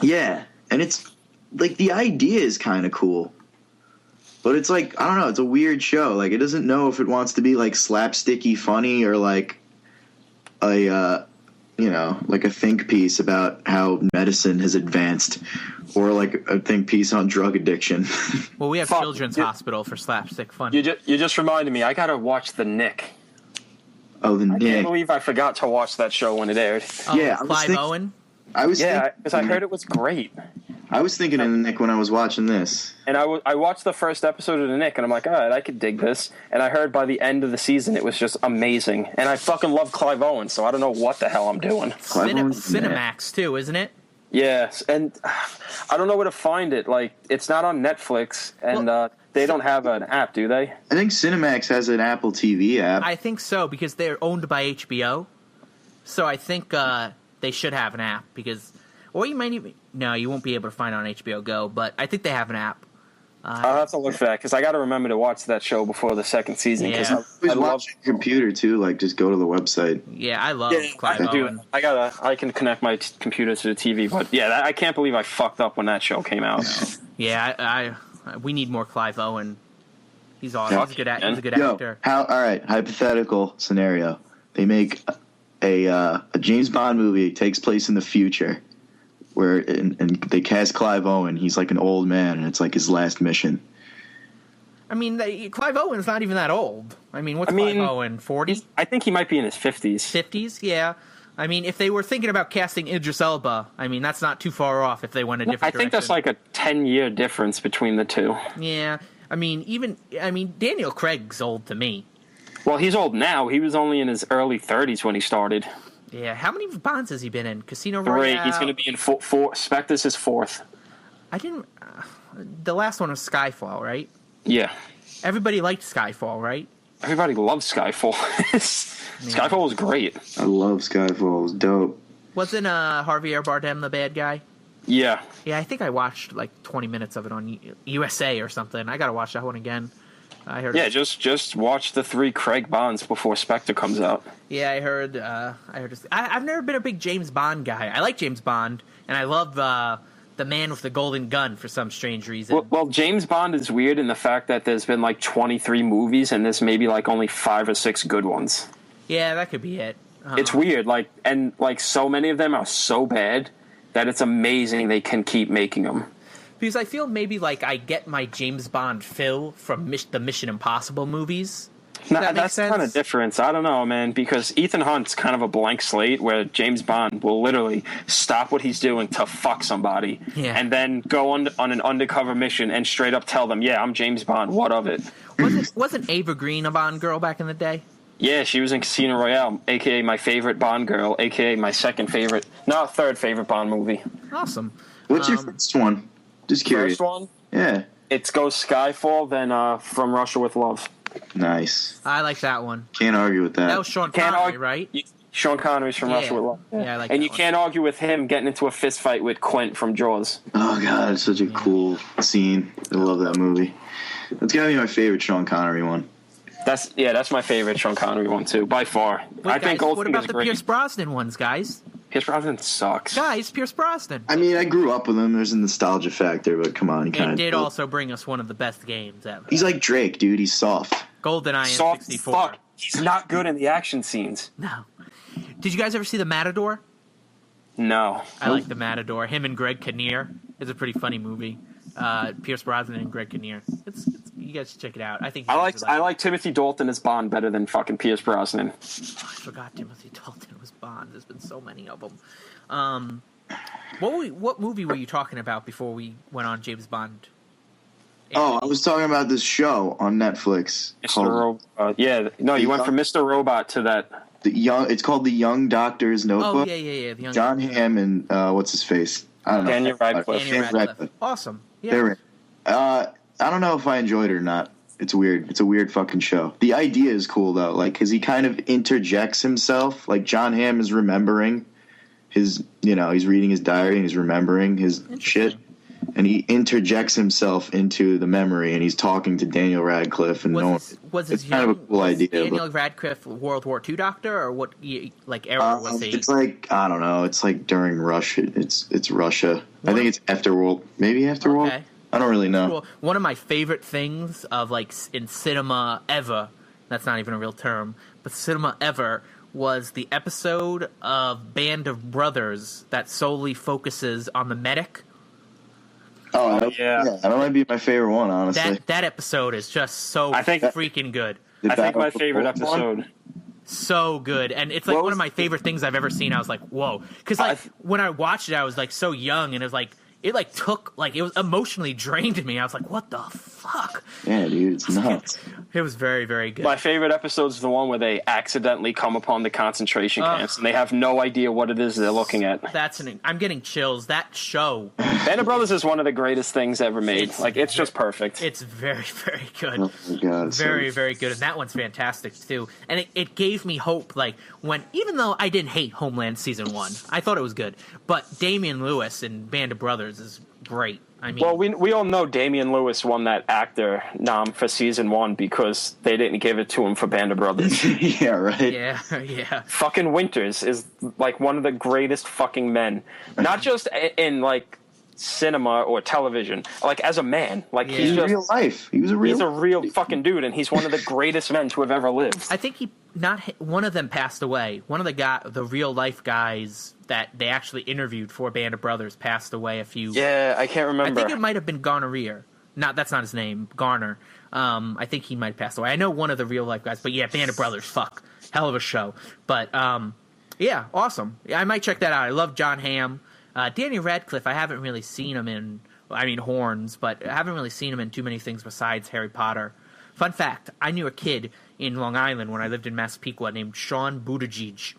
Yeah. And it's, like, the idea is kind of cool. But it's like, I don't know, it's a weird show. Like, it doesn't know if it wants to be, like, slapsticky funny or, like, like a think piece about how medicine has advanced, or like a think piece on drug addiction.
Well, we have Children's Hospital for slapstick fun.
You just reminded me. I gotta watch The Nick.
Oh, The Nick.
I can't believe I forgot to watch that show when it aired.
Oh,
yeah,
Clive Owen.
Because I heard it was great.
I was thinking of The Nick when I was watching this.
And I watched the first episode of The Nick, and I'm like, all right, I could dig this. And I heard by the end of the season, it was just amazing. And I fucking love Clive Owen, so I don't know what the hell I'm doing.
Cinemax, too, isn't it?
Yes, and I don't know where to find it. Like, it's not on Netflix, and they don't have an app, do they?
I think Cinemax has an Apple TV app.
I think so, because they're owned by HBO. So I think they should have an app, because... Or you might even... No, you won't be able to find it on HBO Go, but I think they have an app.
I'll have to look for that, because I got to remember to watch that show before the second season.
Yeah.
I love computer, too. Like, just go to the website.
Yeah, I love Clive Owen.
I can connect my computer to the TV, but yeah, I can't believe I fucked up when that show came out.
Yeah, we need more Clive Owen. He's awesome. He's a good actor.
All right, hypothetical scenario. They make a James Bond movie, takes place in the future, where and they cast Clive Owen. He's like an old man, and it's like his last mission.
I mean, Clive Owen's not even that old. I mean, what's Clive Owen, 40?
I think he might be in his 50s.
50s, yeah. I mean, if they were thinking about casting Idris Elba, I mean, that's not too far off if they went a different direction.
I think that's like a 10-year difference between the two.
Yeah. I mean, Daniel Craig's old to me.
Well, he's old now. He was only in his early 30s when he started.
Yeah. How many Bonds has he been in? Casino Royale?
3. He's going to be in 4. Spectre's his 4th.
I didn't... the last one was Skyfall, right?
Yeah.
Everybody liked Skyfall, right?
Everybody loves Skyfall. Skyfall was great.
I love Skyfall. It was dope.
Wasn't Javier Bardem the bad guy?
Yeah.
Yeah, I think I watched like 20 minutes of it on USA or something. I got to watch that one again. I heard.
Yeah, just watch the 3 Craig Bonds before Spectre comes out.
Yeah, I heard. I've never been a big James Bond guy. I like James Bond, and I love the Man with the Golden Gun for some strange reason.
Well, James Bond is weird in the fact that there's been like 23 movies, and there's maybe like only 5 or 6 good ones.
Yeah, that could be it.
It's weird, and so many of them are so bad that it's amazing they can keep making them.
Because I feel maybe like I get my James Bond fill from the Mission Impossible movies.
That's kind of different. I don't know, man, because Ethan Hunt's kind of a blank slate where James Bond will literally stop what he's doing to fuck somebody and then go on an undercover mission and straight up tell them, yeah, I'm James Bond, what of it?
Wasn't Ava Green a Bond girl back in the day?
Yeah, she was in Casino Royale, a.k.a. my favorite Bond girl, a.k.a. my third favorite Bond movie.
Awesome.
What's your first one? Just curious.
First one?
Yeah.
It goes Skyfall, then From Russia with Love.
Nice.
I like that one.
Can't argue with that.
That was Sean Connery, right?
Sean Connery's From Russia with Love.
Yeah, I like
and
that
you
one.
can't argue with him getting into a fist fight with Quint from Jaws.
Oh, God, it's such a cool scene. I love that movie. That's got to be my favorite Sean Connery one.
That's my favorite Sean Connery one too, by far.
Wait,
I think
guys, what
Goldfinger
about
is
the
great.
Pierce Brosnan ones, guys?
Pierce Brosnan sucks.
Guys, Pierce Brosnan.
I mean, I grew up with him. There's a nostalgia factor, but come on, he kind
It
of
did also bring us one of the best games ever.
He's like Drake, dude. He's soft.
GoldenEye
Soft
in 64.
fuck. He's not good in the action scenes.
No. Did you guys ever see The Matador?
No.
I like The Matador. Him and Greg Kinnear. It's a pretty funny movie. Pierce Brosnan and Greg Kinnear. It's you guys should check it out. I think
I like Timothy Dalton as Bond better than fucking Pierce Brosnan.
Oh, I forgot Timothy Dalton was Bond. There's been so many of them. What movie were you talking about before we went on James Bond?
Oh, I was talking about this show on Netflix.
You went from Mr. Robot to that.
It's called The Young Doctor's Notebook.
Oh, yeah. The Young
John Hamm and what's his face? I don't know.
Daniel Radcliffe.
Daniel Radcliffe. Awesome. Yeah.
They're in. I don't know if I enjoyed it or not. It's weird. It's a weird fucking show. The idea is cool though, like because he kind of interjects himself. Like John Hamm is remembering his, he's reading his diary and he's remembering his shit, and he interjects himself into the memory, and he's talking to Daniel Radcliffe, and it's kind of a cool idea.
Daniel Radcliffe World War II doctor, or what? Like era was he?
It's like I don't know. It's like during Russia. It's Russia. I think it's afterworld. Maybe afterworld.
Okay.
I don't really know.
Cool. One of my favorite things of like in cinema ever, that's not even a real term, but cinema ever, was the episode of Band of Brothers that solely focuses on the medic.
Oh, yeah. That might be my favorite one, honestly.
That episode is just so freaking good.
I think my favorite episode.
So good, and it's like one of my favorite things I've ever seen. I was like, whoa, because when I watched it, I was like so young, and it was like it was emotionally drained me. I was like, what the fuck?
Yeah, dude, it's nuts.
It was very, very good.
My favorite episode is the one where they accidentally come upon the concentration camps, and they have no idea what it is they're looking at.
I'm getting chills. That show,
Band of Brothers, is one of the greatest things ever made. It's just perfect.
It's very, very good.
Oh my God,
very, very good, and that one's fantastic too. And it gave me hope. Like even though I didn't hate Homeland season 1, I thought it was good. But Damian Lewis in Band of Brothers is great. I mean,
well, we all know Damian Lewis won that actor nom for season 1 because they didn't give it to him for Band of Brothers.
Yeah, right.
Yeah.
Fucking Winters is like one of the greatest fucking men, not just in like cinema or television, like as a man. Like he's just
real life. He's a
real fucking dude, and he's one of the greatest men to have ever lived.
I think one of them passed away. One of the real life guys that they actually interviewed for Band of Brothers passed away a few.
Yeah, I can't remember.
I think it might have been Garner. That's not his name. Garner. I think he might have passed away. I know one of the real life guys, but yeah, Band of Brothers. Fuck, hell of a show. But yeah, awesome. I might check that out. I love John Hamm. Daniel Radcliffe, I haven't really seen him in, Horns, but I haven't really seen him in too many things besides Harry Potter. Fun fact, I knew a kid in Long Island when I lived in Massapequa named Sean Buttigieg,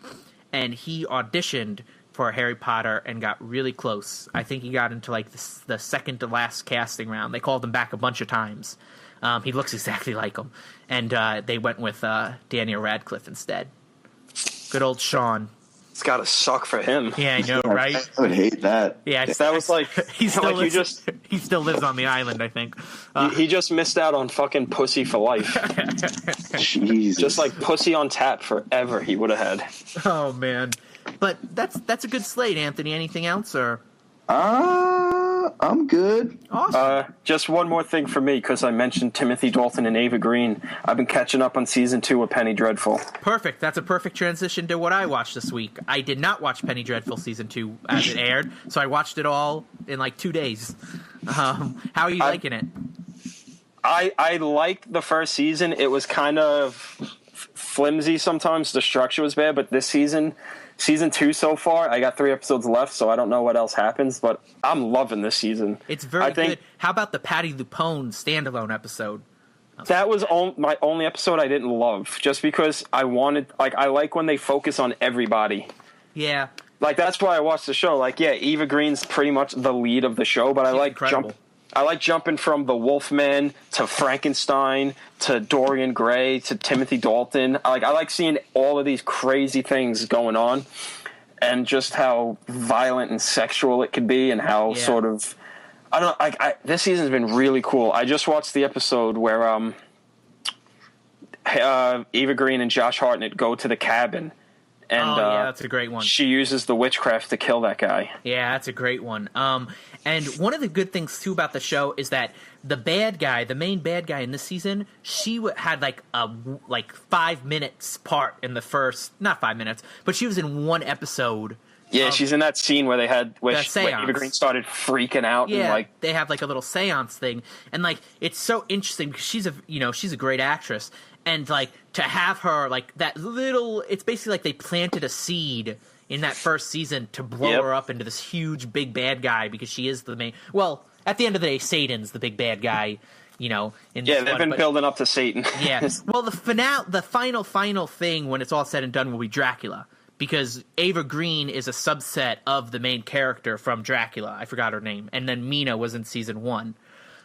and he auditioned for Harry Potter and got really close. I think he got into like the second to last casting round. They called him back a bunch of times. He looks exactly like him. And they went with Daniel Radcliffe instead. Good old Sean.
It's gotta suck for him.
Yeah, I know, right?
I would hate that.
Yeah,
that was like
he still lives on the island, I think.
He just missed out on fucking pussy for life.
Jesus.
Just like pussy on tap forever. He would have had.
Oh man, but that's a good slate, Anthony. Anything else or?
I'm good.
Awesome.
Just one more thing for me, because I mentioned Timothy Dalton and Ava Green. I've been catching up on season 2 of Penny Dreadful.
Perfect. That's a perfect transition to what I watched this week. I did not watch Penny Dreadful season 2 as it aired, so I watched it all in like 2 days. How are you liking it?
I liked the first season. It was kind of flimsy sometimes. The structure was bad, but this season 2 so far, I got 3 episodes left, so I don't know what else happens, but I'm loving this season.
It's very good. How about the Patty Lupone standalone episode?
That was my only episode I didn't love, just because I like when they focus on everybody.
Yeah.
Like, that's why I watched the show. Like, yeah, Eva Green's pretty much the lead of the show, but I like jumping from the Wolfman to Frankenstein to Dorian Gray to Timothy Dalton. I like seeing all of these crazy things going on, and just how violent and sexual it could be, and how sort of this season's been really cool. I just watched the episode where Eva Green and Josh Hartnett go to the cabin. And,
that's a great one.
She uses the witchcraft to kill that guy.
Yeah, that's a great one. And one of the good things too about the show is that the main bad guy in this season, she had like 5 minutes part in the first, not 5 minutes, but she was in one episode.
Yeah, she's in that scene where where Eva Green started freaking out.
Yeah,
and
they have like a little seance thing, and like it's so interesting because she's a great actress, and like to have her like that little, it's basically like they planted a seed in that first season to blow her up into this huge big bad guy because she is the main. Well, at the end of the day, Satan's the big bad guy. They've
been building up to Satan.
Yeah. Well, the final thing when it's all said and done will be Dracula. Because Ava Green is a subset of the main character from Dracula. I forgot her name. And then Mina was in season 1.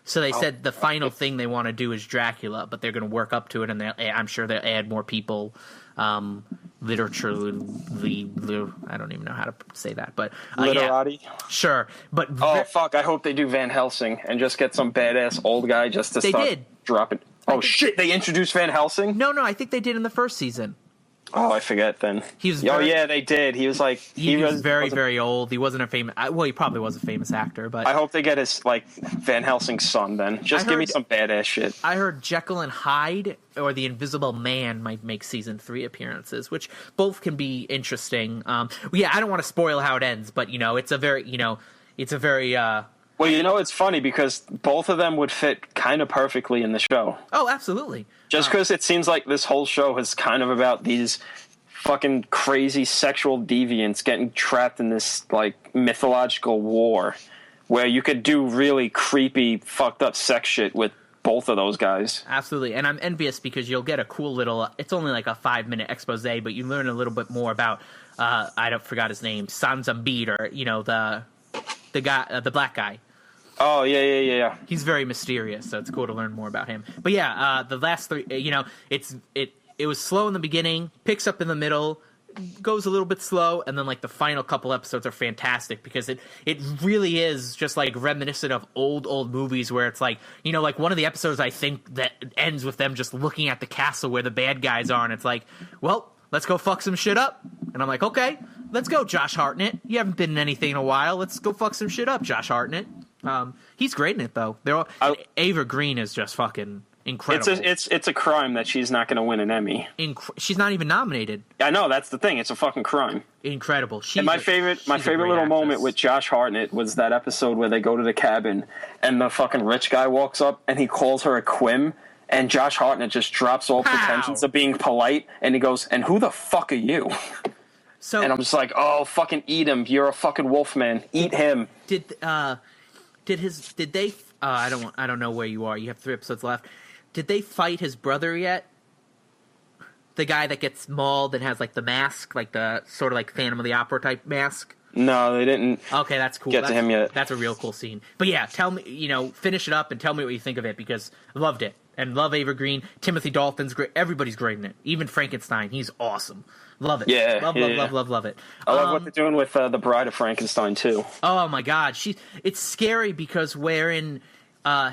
So they said the final thing they want to do is Dracula, but they're going to work up to it, and I'm sure they'll add more people. Literaturely, I don't even know how to say that. But
Literati?
Yeah, sure. But
fuck, I hope they do Van Helsing and just get some badass old guy just to start dropping. Oh, shit, they introduced Van Helsing?
No, I think they did in the first season.
Oh, I forget then. Yeah, they did. He was like
he was very, very old. He wasn't a famous. Well, he probably was a famous actor, but
I hope they get his Van Helsing's son. Then just give me some badass shit.
I heard Jekyll and Hyde or the Invisible Man might make season 3 appearances, which both can be interesting. I don't want to spoil how it ends, but it's a very.
Well, it's funny because both of them would fit kind of perfectly in the show.
Oh, absolutely.
Just because it seems like this whole show is kind of about these fucking crazy sexual deviants getting trapped in this, mythological war where you could do really creepy, fucked up sex shit with both of those guys.
Absolutely. And I'm envious because you'll get a cool little, it's only like a 5-minute expose, but you learn a little bit more about, I forgot his name, Sanzambit, or, the guy, the black guy.
Oh, yeah.
He's very mysterious, so it's cool to learn more about him. But yeah, the last 3, it was slow in the beginning, picks up in the middle, goes a little bit slow, and then the final couple episodes are fantastic because it really is just reminiscent of old movies where it's one of the episodes I think that ends with them just looking at the castle where the bad guys are, and it's well, let's go fuck some shit up. And I'm like, okay, let's go, Josh Hartnett. You haven't been in anything in a while. Let's go fuck some shit up, Josh Hartnett. He's great in it though. Ava Green is just fucking incredible.
It's a crime that she's not going to win an Emmy.
She's not even nominated.
I know, that's the thing. It's a fucking crime.
Incredible.
And my favorite little moment with Josh Hartnett was that episode where they go to the cabin and the fucking rich guy walks up and he calls her a quim. And Josh Hartnett just drops all pretensions of being polite, and he goes, "And who the fuck are you?" And I'm just like, "Oh, fucking eat him! You're a fucking wolf man. Eat him."
Did they? I don't know where you are. You have 3 episodes left. Did they fight his brother yet? The guy that gets mauled and has the mask, the sort of Phantom of the Opera type mask.
No, they didn't.
Okay, that's cool.
To him yet.
That's a real cool scene. But yeah, tell me, finish it up and tell me what you think of it because I loved it. And love Ava Green. Timothy Dalton's great. Everybody's great in it. Even Frankenstein. He's awesome. Love it.
Yeah.
Love it.
I love what they're doing with The Bride of Frankenstein, too.
Oh, my God. It's scary because wherein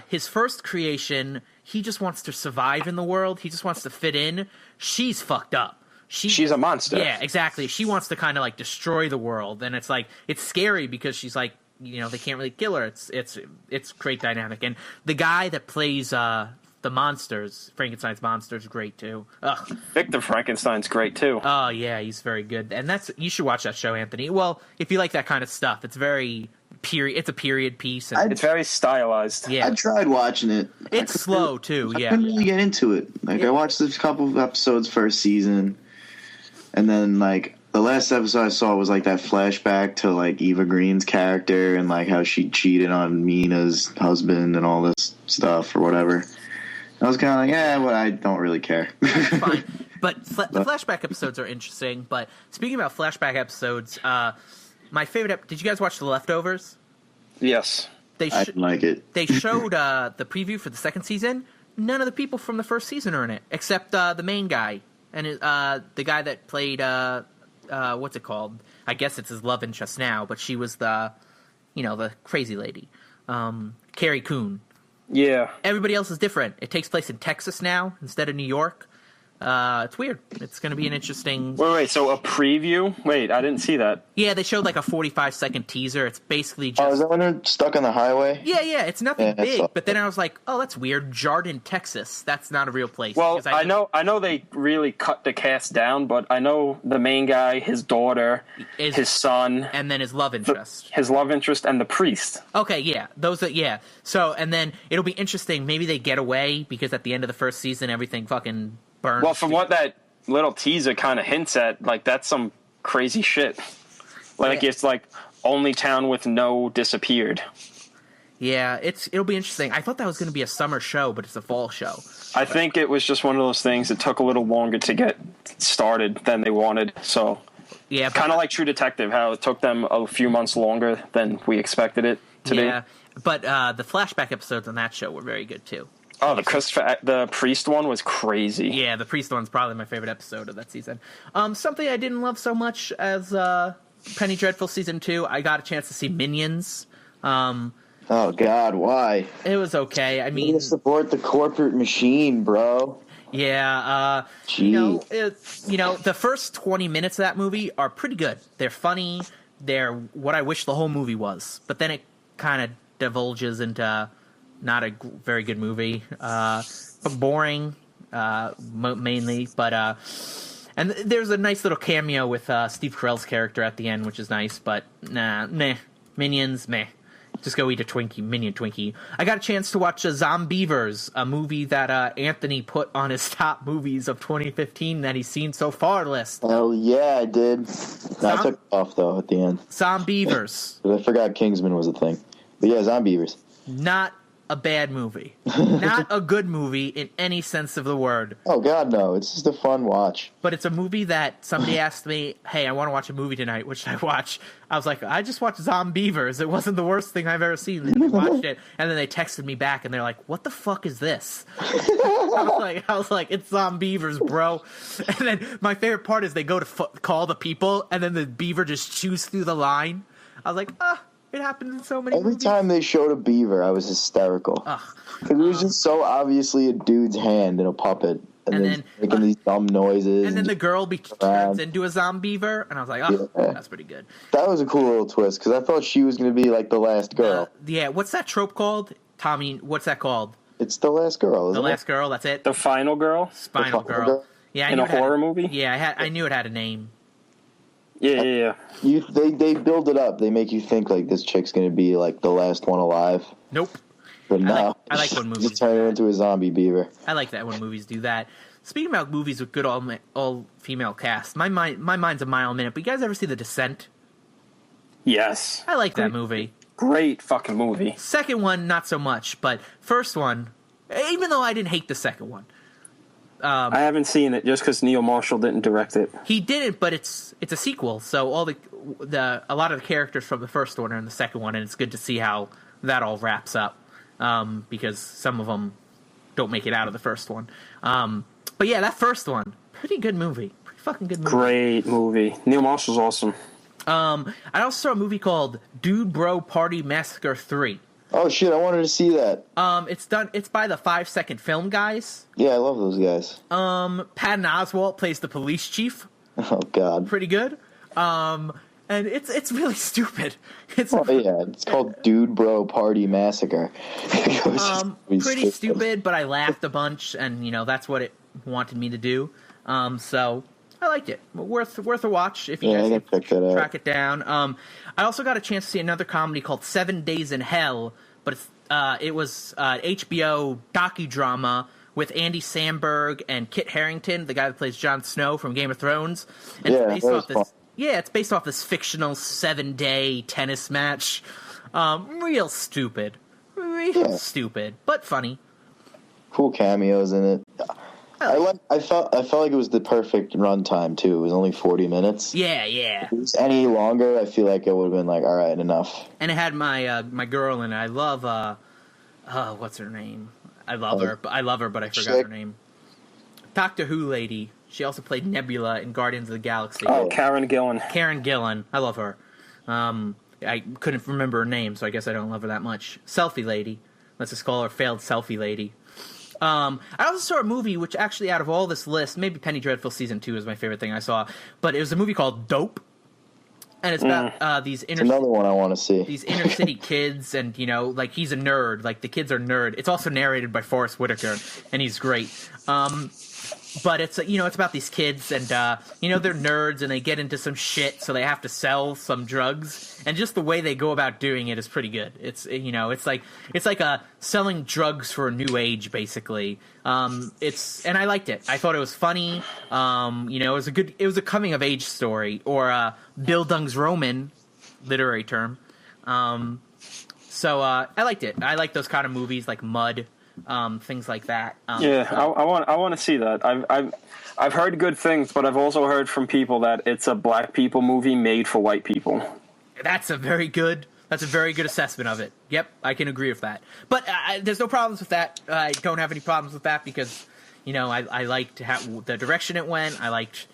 his first creation, he just wants to survive in the world. He just wants to fit in. She's fucked up.
She's a monster.
Yeah, exactly. She wants to kind of destroy the world. And it's it's scary because she's they can't really kill her. It's great dynamic. And the guy that plays the monsters, Frankenstein's monsters, great too. Ugh.
Victor Frankenstein's great too.
Oh yeah, he's very good, and you should watch that show, Anthony. Well, if you like that kind of stuff, it's very period. It's a period piece. And
it's very stylized.
Yeah, I tried watching it.
It's slow too. Yeah,
I couldn't really get into it. I watched a couple of episodes first season, and then the last episode I saw was that flashback to Eva Green's character and how she cheated on Mina's husband and all this stuff or whatever. I was kind of well, I don't really care.
Fine. But the flashback episodes are interesting. But speaking about flashback episodes, my favorite... Did you guys watch The Leftovers?
Yes.
I didn't like it.
They showed the preview for the second season. None of the people from the first season are in it, except the main guy. And the guy that played... what's it called? I guess it's his love interest now, but she was the crazy lady. Carrie Coon.
Yeah.
Everybody else is different. It takes place in Texas now instead of New York. It's weird. It's going to be an interesting...
Wait, so a preview? Wait, I didn't see that.
Yeah, they showed like a 45-second teaser. It's basically just...
Oh, is that when they're stuck on the highway?
Yeah, it's nothing
Yeah,
big, but then I was like, oh, that's weird. Jardin, Texas. That's not a real place.
Well, I know they really cut the cast down, but I know the main guy, his daughter, his son...
And then his love interest.
His love interest and the priest.
Okay, yeah. So, and then it'll be interesting. Maybe they get away, because at the end of the first season, everything fucking burns.
Well, from what that little teaser kind of hints at, like, that's some crazy shit. Like, It's like only town with no disappeared.
Yeah, it'll be interesting. I thought that was going to be a summer show, but it's a fall show.
I think it was just one of those things that took a little longer to get started than they wanted. So,
yeah,
kind of like True Detective, how it took them a few months longer than we expected it to be.
Yeah, but the flashback episodes on that show were very good too.
Oh, the priest one was crazy.
Yeah, the priest one's probably my favorite episode of that season. Something I didn't love so much as Penny Dreadful season 2. I got a chance to see Minions.
Oh God, why?
It was okay. I
You
mean,
need to support the corporate machine, bro.
yeah. The first 20 minutes of that movie are pretty good. They're funny. They're what I wish the whole movie was. But then it kind of divulges into not a very good movie. But boring, mainly. But and there's a nice little cameo with Steve Carell's character at the end, which is nice. But meh. Minions, meh. Just go eat a Twinkie, Minion Twinkie. I got a chance to watch Zombievers, a movie that Anthony put on his top movies of 2015 that he's seen so far list.
Oh yeah, I did. I took it off though at the end.
Zombievers.
I forgot Kingsman was a thing. But yeah, Zombievers.
Not a bad movie. Not a good movie in any sense of the word.
Oh God, no! It's just a fun watch.
But it's a movie that somebody asked me, "Hey, I want to watch a movie tonight. What should I watch?" I was like, "I just watched Zombievers. It wasn't the worst thing I've ever seen." And they watched it, and then they texted me back, and they're like, "What the fuck is this?" I was like, "It's Zombievers, bro." And then my favorite part is they go to call the people, and then the beaver just chews through the line. I was like, it happens in so many
Every
movies.
time they showed a beaver, I was hysterical. Because it was just so obviously a dude's hand in a puppet. And then making these dumb noises.
And then the girl turns into a zombiever. And I was like, that's pretty good.
That was a cool little twist, because I thought she was going to be like the last girl.
What's that trope called? Tommy, what's that called?
It's the last girl, isn't it?
The last girl, that's it?
The final girl?
Final girl. Yeah,
in a horror movie?
Yeah, I knew it had a name.
Yeah.
They build it up. They make you think like this chick's going to be like the last one alive.
Nope.
But no.
I like when movies
just turn her into a zombie beaver.
I like that when movies do that. Speaking about movies with good all-female cast, my mind's a mile a minute, but you guys ever see The Descent?
Yes.
I like that movie.
Great fucking movie.
Second one, not so much, but first one, even though I didn't hate the second one.
I haven't seen it just because Neil Marshall didn't direct it.
He didn't, but it's a sequel, so a lot of the characters from the first one are in the second one, and it's good to see how that all wraps up, because some of them don't make it out of the first one. But yeah, that first one, pretty good movie. Pretty fucking good movie.
Great movie. Neil Marshall's awesome.
I also saw a movie called Dude Bro Party Massacre 3.
Oh shit, I wanted to see that.
It's by the 5 Second Film guys.
Yeah, I love those guys.
Patton Oswalt plays the police chief.
Oh God.
Pretty good. And it's really stupid. It's
called Dude Bro Party Massacre.
Pretty stupid, but I laughed a bunch, and that's what it wanted me to do. So I liked it. Worth a watch if you guys can track it down. I also got a chance to see another comedy called 7 Days in Hell, but it was HBO docudrama with Andy Samberg and Kit Harington, the guy that plays Jon Snow from Game of Thrones. And it's based off this fictional 7-day tennis match. Real stupid. Stupid, but funny.
Cool cameos in it. I felt like it was the perfect runtime too. It was only 40 minutes.
Yeah.
If it was any longer, I feel like it would have been like, all right, enough.
And it had my my girl in it. I love what's her name? I love her, but I forgot her name. Doctor Who lady. She also played Nebula in Guardians of the Galaxy.
Oh, Karen Gillan.
Karen Gillan. I love her. I couldn't remember her name, so I guess I don't love her that much. Selfie lady. Let's just call her Failed Selfie Lady. I also saw a movie which actually, out of all this list, maybe Penny Dreadful Season 2 is my favorite thing I saw, but it was a movie called Dope. And it's about these
another one I want to see.
These inner city kids, and like he's a nerd. Like the kids are nerd. It's also narrated by Forrest Whitaker, and he's great. But it's it's about these kids, and they're nerds, and they get into some shit, so they have to sell some drugs, and just the way they go about doing it is pretty good. It's it's like selling drugs for a new age, basically. And I liked it. I thought it was funny. It was a coming of age story, or Bildungsroman, literary term. So I liked it. I like those kind of movies, like Mud. Things like that.
I want to see that. I've heard good things, but I've also heard from people that it's a black people movie made for white people.
That's a very good assessment of it. Yep, I can agree with that. But there's no problems with that. I don't have any problems with that because I liked the direction it went. I liked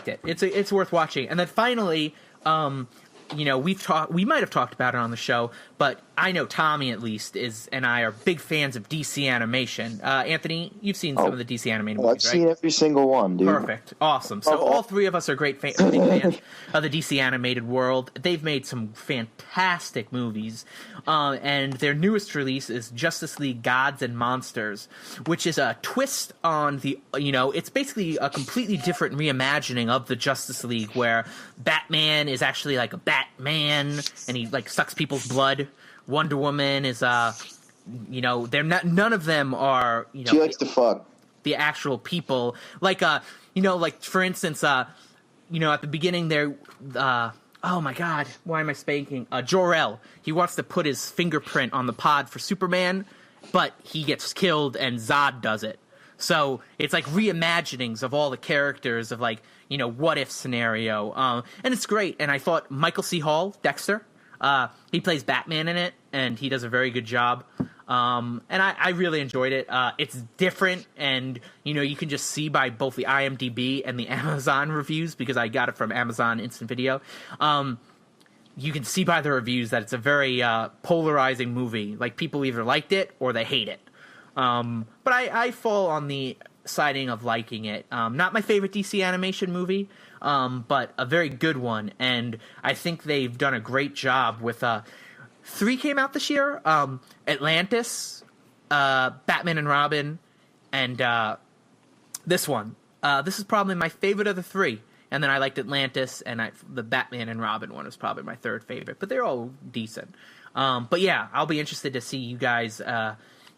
it. It's worth watching. And then finally, we might have talked about it on the show, but I know Tommy at least and I are big fans of DC animation. Anthony, you've seen some of the DC animated movies,
I've
right?
seen every single one, dude.
Perfect. Awesome. So all three of us are big fans of the DC animated world. They've made some fantastic movies. And their newest release is Justice League Gods and Monsters, which is a twist on it's basically a completely different reimagining of the Justice League, where Batman is actually like a Batman, and he like sucks people's blood. Wonder Woman is they're not, none of them are
she likes to fuck
the actual people, like like for instance at the beginning there oh my god, why am I spanking Jor-El, he wants to put his fingerprint on the pod for Superman, but he gets killed and Zod does it. So it's like reimaginings of all the characters of like what if scenario, and it's great. And I thought Michael C. Hall, Dexter, he plays Batman in it, and he does a very good job. And I really enjoyed it. It's different, and you can just see by both the IMDb and the Amazon reviews, because I got it from Amazon Instant Video. You can see by the reviews that it's a very polarizing movie. Like, people either liked it or they hate it. But I fall on the siding of liking it. Not my favorite DC animation movie, but a very good one, and I think they've done a great job with 3 came out this year. Atlantis, Batman and Robin, and this one. This is probably my favorite of the 3. And then I liked Atlantis, and the Batman and Robin one was probably my 3rd favorite. But they're all decent. But yeah, I'll be interested to see you guys,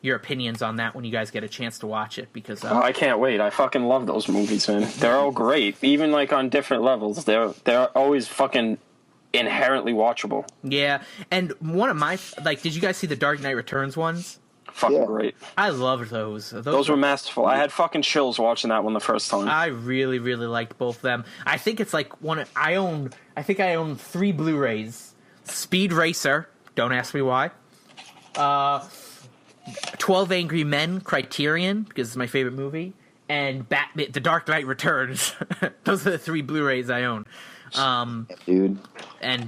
your opinions on that when you guys get a chance to watch it, because
I can't wait. I fucking love those movies, man. They're all great, even like on different levels. They're always fucking inherently watchable.
Yeah, and one of my did you guys see the Dark Knight Returns ones?
Fucking great.
I loved those.
Those were masterful. I had fucking chills watching that one the first time.
I really, really liked both of them. I think it's like I own 3 Blu-rays. Speed Racer. Don't ask me why. 12 Angry Men, Criterion, because it's my favorite movie, and Batman, The Dark Knight Returns. Those are the 3 Blu-rays I own.
Dude.
And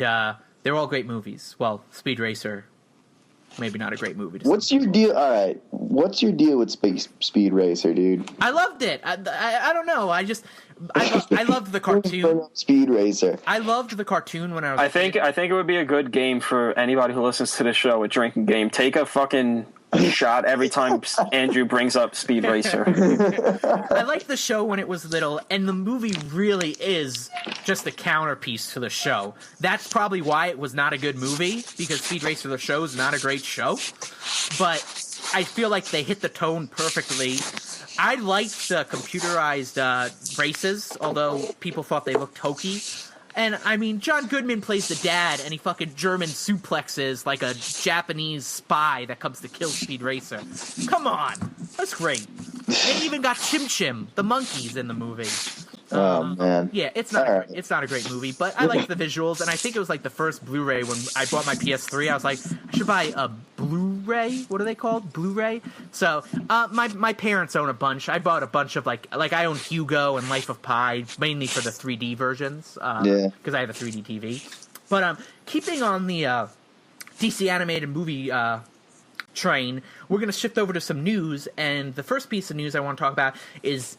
they're all great movies. Well, Speed Racer, maybe not a great movie.
What's your deal? All right, what's your deal with Speed Racer, dude?
I loved it. I don't know. I loved the cartoon.
Speed Racer.
I loved the cartoon when I was.
I think it would be a good game for anybody who listens to the show. A drinking game. Take a fucking shot every time Andrew brings up Speed Racer.
I liked the show when it was little, and the movie really is just a counterpiece to the show. That's probably why it was not a good movie, because Speed Racer the show is not a great show. But I feel like they hit the tone perfectly. I liked the computerized races, although people thought they looked hokey. And, I mean, John Goodman plays the dad, and he fucking German suplexes like a Japanese spy that comes to kill Speed Racer. Come on. That's great. They even got Chim Chim, the monkeys, in the movie.
Oh, man.
Yeah, it's not a great movie, but I like the visuals, and I think it was like the first Blu-ray when I bought my PS3. I was like, I should buy a Blu-ray? What are they called? Blu-ray? So, my parents own a bunch. I bought a bunch of, like I own Hugo and Life of Pi, mainly for the 3D versions, because I have a 3D TV. But, keeping on the DC animated movie train, we're going to shift over to some news, and the first piece of news I want to talk about is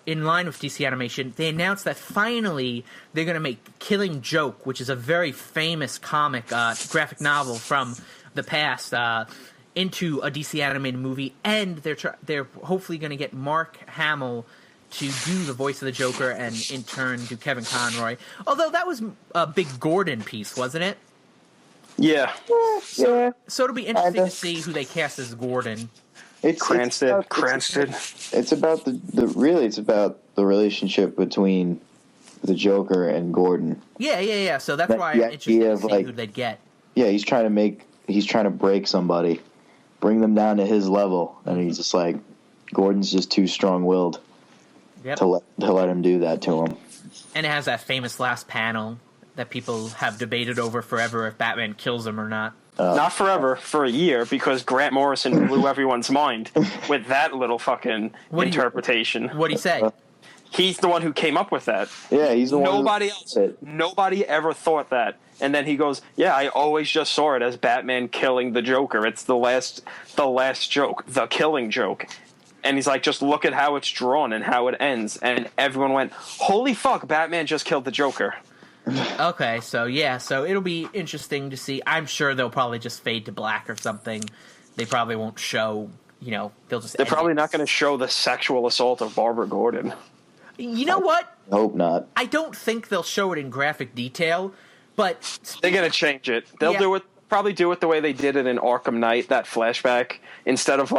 in line with DC Animation. They announced that finally they're going to make Killing Joke, which is a very famous comic, graphic novel from the past, into a DC animated movie, and they're hopefully going to get Mark Hamill to do the voice of the Joker, and in turn do Kevin Conroy. Although that was a big Gordon piece, wasn't it?
Yeah.
So it'll be interesting to see who they cast as Gordon.
Cranston.
It's about it's about the relationship between the Joker and Gordon.
Yeah. So that's why I'm interested to see who they'd get.
Yeah, he's trying to break somebody, bring them down to his level, and he's just like, Gordon's just too strong-willed to let him do that to him.
And it has that famous last panel that people have debated over forever if Batman kills him or not.
Not forever, for a year, because Grant Morrison blew everyone's mind with that little fucking interpretation.
What'd he say?
He's the one who came up with that.
Yeah, he's the one.
Nobody ever thought that. And then he goes, "Yeah, I always just saw it as Batman killing the Joker. It's the last joke, the killing joke." And he's like, "Just look at how it's drawn and how it ends." And everyone went, "Holy fuck, Batman just killed the Joker."
Okay, so it'll be interesting to see. I'm sure they'll probably just fade to black or something. They probably won't show, they're
probably not going to show the sexual assault of Barbara Gordon.
You know what?
I hope not.
I don't think they'll show it in graphic detail, but
they're going to change it. They'll probably do it the way they did it in Arkham Knight, that flashback, instead of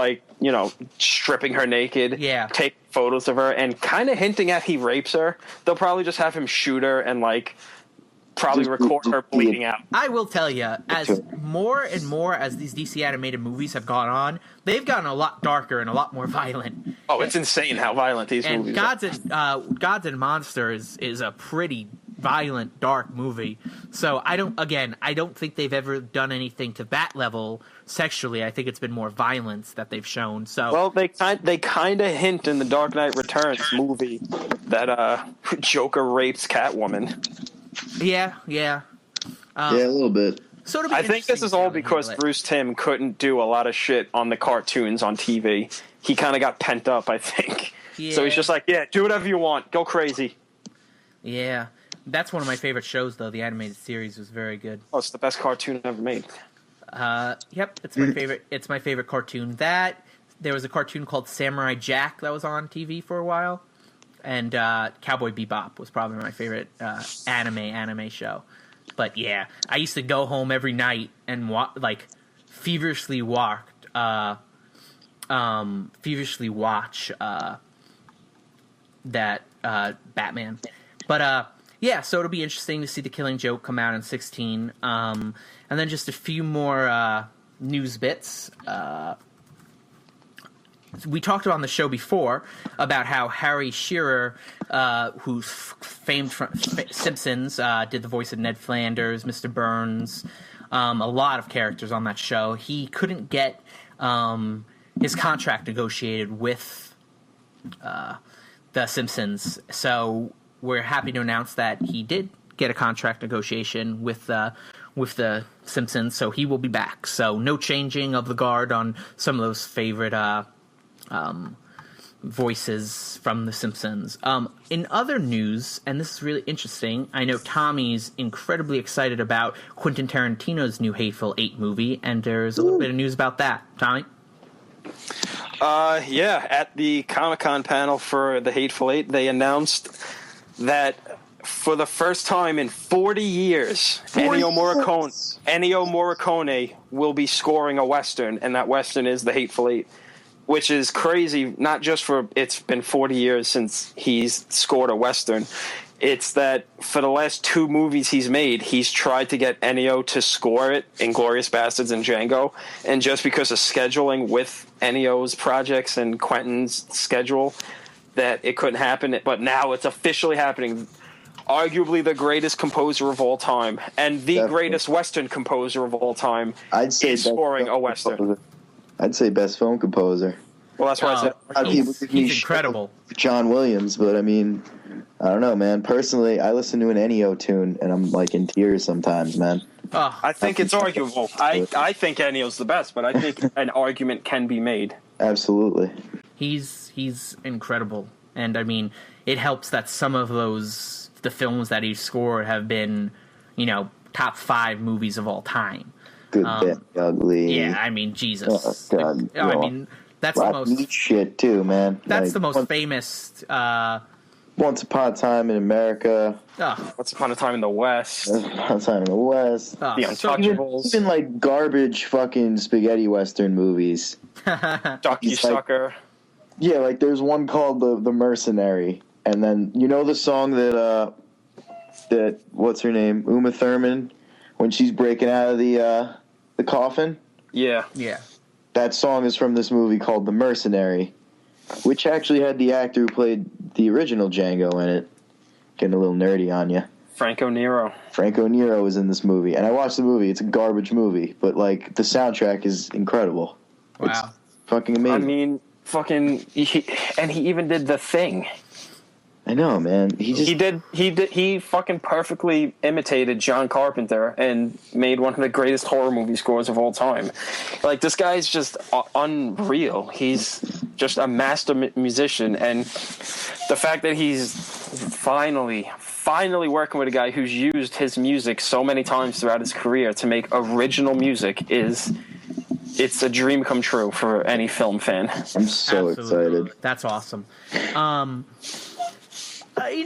stripping her naked, take photos of her and kind of hinting at he rapes her. They'll probably just have him shoot her and probably record her bleeding out.
I will tell you, as more and more as these DC animated movies have gone on, they've gotten a lot darker and a lot more violent.
Oh, it's insane how violent these movies are.
Gods and Monsters is a pretty violent, dark movie. So I don't think they've ever done anything to that level sexually. I think it's been more violence that they've shown. So
they kind of hint in the Dark Knight Returns movie that Joker rapes Catwoman.
Yeah.
Yeah, a little bit.
So
I think this is all because Bruce Timm couldn't do a lot of shit on the cartoons on TV. He kind of got pent up, I think. Yeah. So he's just like, yeah, do whatever you want. Go crazy.
Yeah. That's one of my favorite shows, though. The animated series was very good.
Oh, it's the best cartoon ever made.
Yep, it's my favorite. It's my favorite cartoon. There was a cartoon called Samurai Jack that was on TV for a while. And Cowboy Bebop was probably my favorite anime show. But yeah, I used to go home every night and feverishly watch that Batman. But yeah, so it'll be interesting to see The Killing Joke come out in 2016. And then just a few more news bits. We talked on the show before about how Harry Shearer, who's famed from Simpsons, did the voice of Ned Flanders, Mr. Burns, a lot of characters on that show. He couldn't get his contract negotiated with the Simpsons, so we're happy to announce that he did get a contract negotiation with the Simpsons, so he will be back. So no changing of the guard on some of those favorite voices from The Simpsons. In other news, and this is really interesting, I know Tommy's incredibly excited about Quentin Tarantino's new Hateful Eight movie, and there's a little bit of news about that. Tommy?
Yeah, at the Comic-Con panel for the Hateful Eight, they announced that for the first time in 40 years, Ennio Morricone will be scoring a Western, and that Western is the Hateful Eight. Which is crazy, not just for it's been 40 years since he's scored a Western. It's that for the last two movies he's made, he's tried to get Ennio to score it, Inglourious Basterds and Django. And just because of scheduling with Ennio's projects and Quentin's schedule, that it couldn't happen. But now it's officially happening. Arguably the greatest composer of all time and the greatest Western composer of all time is scoring a Western.
I'd say best film composer.
Well, that's why I said
A lot of people give me
he's
shit
incredible.
for John Williams, but I mean, I don't know, man. Personally, I listen to an Ennio tune and I'm like in tears sometimes, man.
I think it's arguable. I think Ennio's the best, but I think an argument can be made.
Absolutely.
He's incredible, and I mean, it helps that some of the films that he scored have been, top 5 movies of all time.
Good, bad, ugly.
Yeah, I mean, Jesus.
Oh, God,
I mean, that's the most
neat shit too, man.
That's the most famous.
Once Upon a Time in America.
Once Upon a Time in the West.
Once Upon a Time in the West.
The Untouchables.
Even like garbage fucking spaghetti western movies.
Ducky Sucker.
Yeah, like there's one called the Mercenary, and then the song that what's her name, Uma Thurman, when she's breaking out of the coffin.
Yeah.
That song is from this movie called The Mercenary, which actually had the actor who played the original Django in it. Getting a little nerdy on you.
Franco Nero.
Franco Nero is in this movie, and I watched the movie. It's a garbage movie, but like the soundtrack is incredible.
Wow.
It's fucking amazing.
I mean, he even did The Thing.
I know, man.
He fucking perfectly imitated John Carpenter and made one of the greatest horror movie scores of all time. Like, this guy's just unreal. He's just a master musician, and the fact that he's finally working with a guy who's used his music so many times throughout his career to make original music it's a dream come true for any film fan.
I'm so excited.
That's awesome. In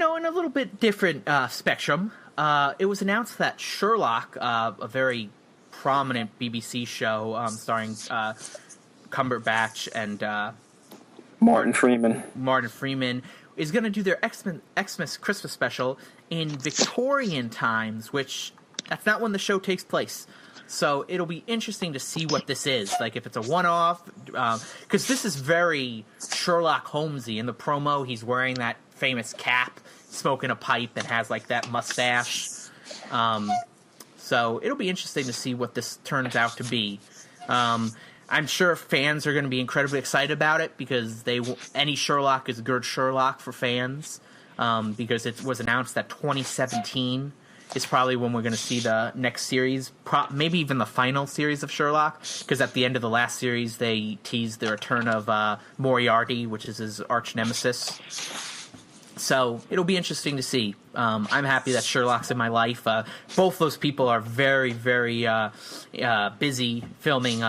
a little bit different spectrum, it was announced that Sherlock, a very prominent BBC show starring Cumberbatch and
Martin Freeman, is going to do their Xmas Christmas special in Victorian times, which that's not when the show takes place. So it'll be interesting to see what this is. Like, if it's a one-off, because this is very Sherlock Holmesy. In the promo, he's wearing that famous cap, smoking a pipe, and has like that mustache. So it'll be interesting to see what this turns out to be. I'm sure fans are going to be incredibly excited about it because any Sherlock is good Sherlock for fans. Because it was announced that 2017 is probably when we're going to see the next series, maybe even the final series of Sherlock, because at the end of the last series they teased the return of Moriarty, which is his arch nemesis. So it'll be interesting to see. I'm happy that Sherlock's in my life. Both those people are very, very busy filming,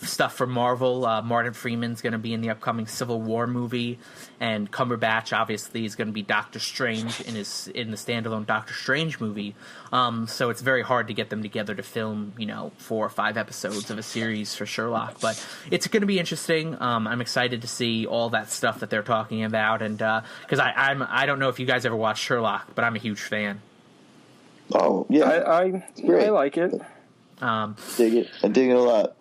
stuff for Marvel. Martin Freeman's going to be in the upcoming Civil War movie, and Cumberbatch obviously is going to be Doctor Strange in the standalone Doctor Strange movie. So it's very hard to get them together to film, 4 or 5 episodes of a series for Sherlock. But it's going to be interesting. I'm excited to see all that stuff that they're talking about, and because I don't know if you guys ever watched Sherlock, but I'm a huge fan.
Oh yeah,
I like it.
Dig it. I dig it a lot.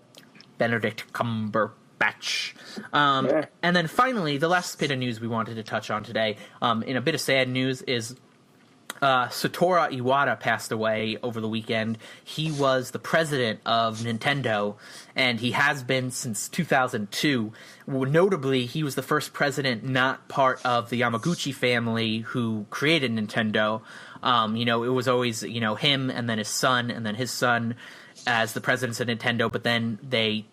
Benedict Cumberbatch. And then finally, the last bit of news we wanted to touch on today, in a bit of sad news, is Satoru Iwata passed away over the weekend. He was the president of Nintendo, and he has been since 2002. Notably, he was the first president not part of the Yamaguchi family who created Nintendo. It was always, him and then his son and then his son as the presidents of Nintendo, but then they,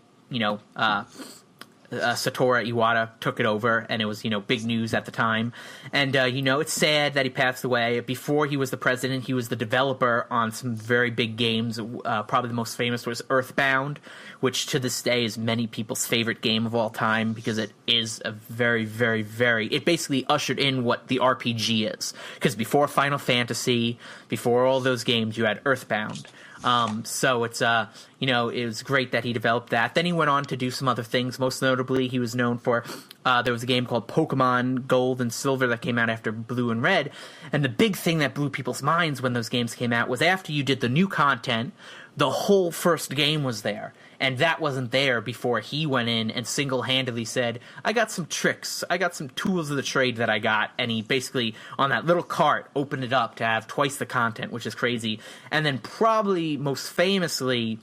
Satoru Iwata took it over, and it was, big news at the time. And, it's sad that he passed away. Before he was the president, he was the developer on some very big games. Probably the most famous was Earthbound, which to this day is many people's favorite game of all time because it is a very, very, very... It basically ushered in what the RPG is. Because before Final Fantasy, before all those games, you had Earthbound. So it's, it was great that he developed that. Then he went on to do some other things. Most notably, he was known for, there was a game called Pokemon Gold and Silver that came out after Blue and Red. And the big thing that blew people's minds when those games came out was after you did the new content, the whole first game was there. And that wasn't there before he went in and single-handedly said, I got some tricks, I got some tools of the trade that I got. And he basically, on that little cart, opened it up to have twice the content, which is crazy. And then probably most famously,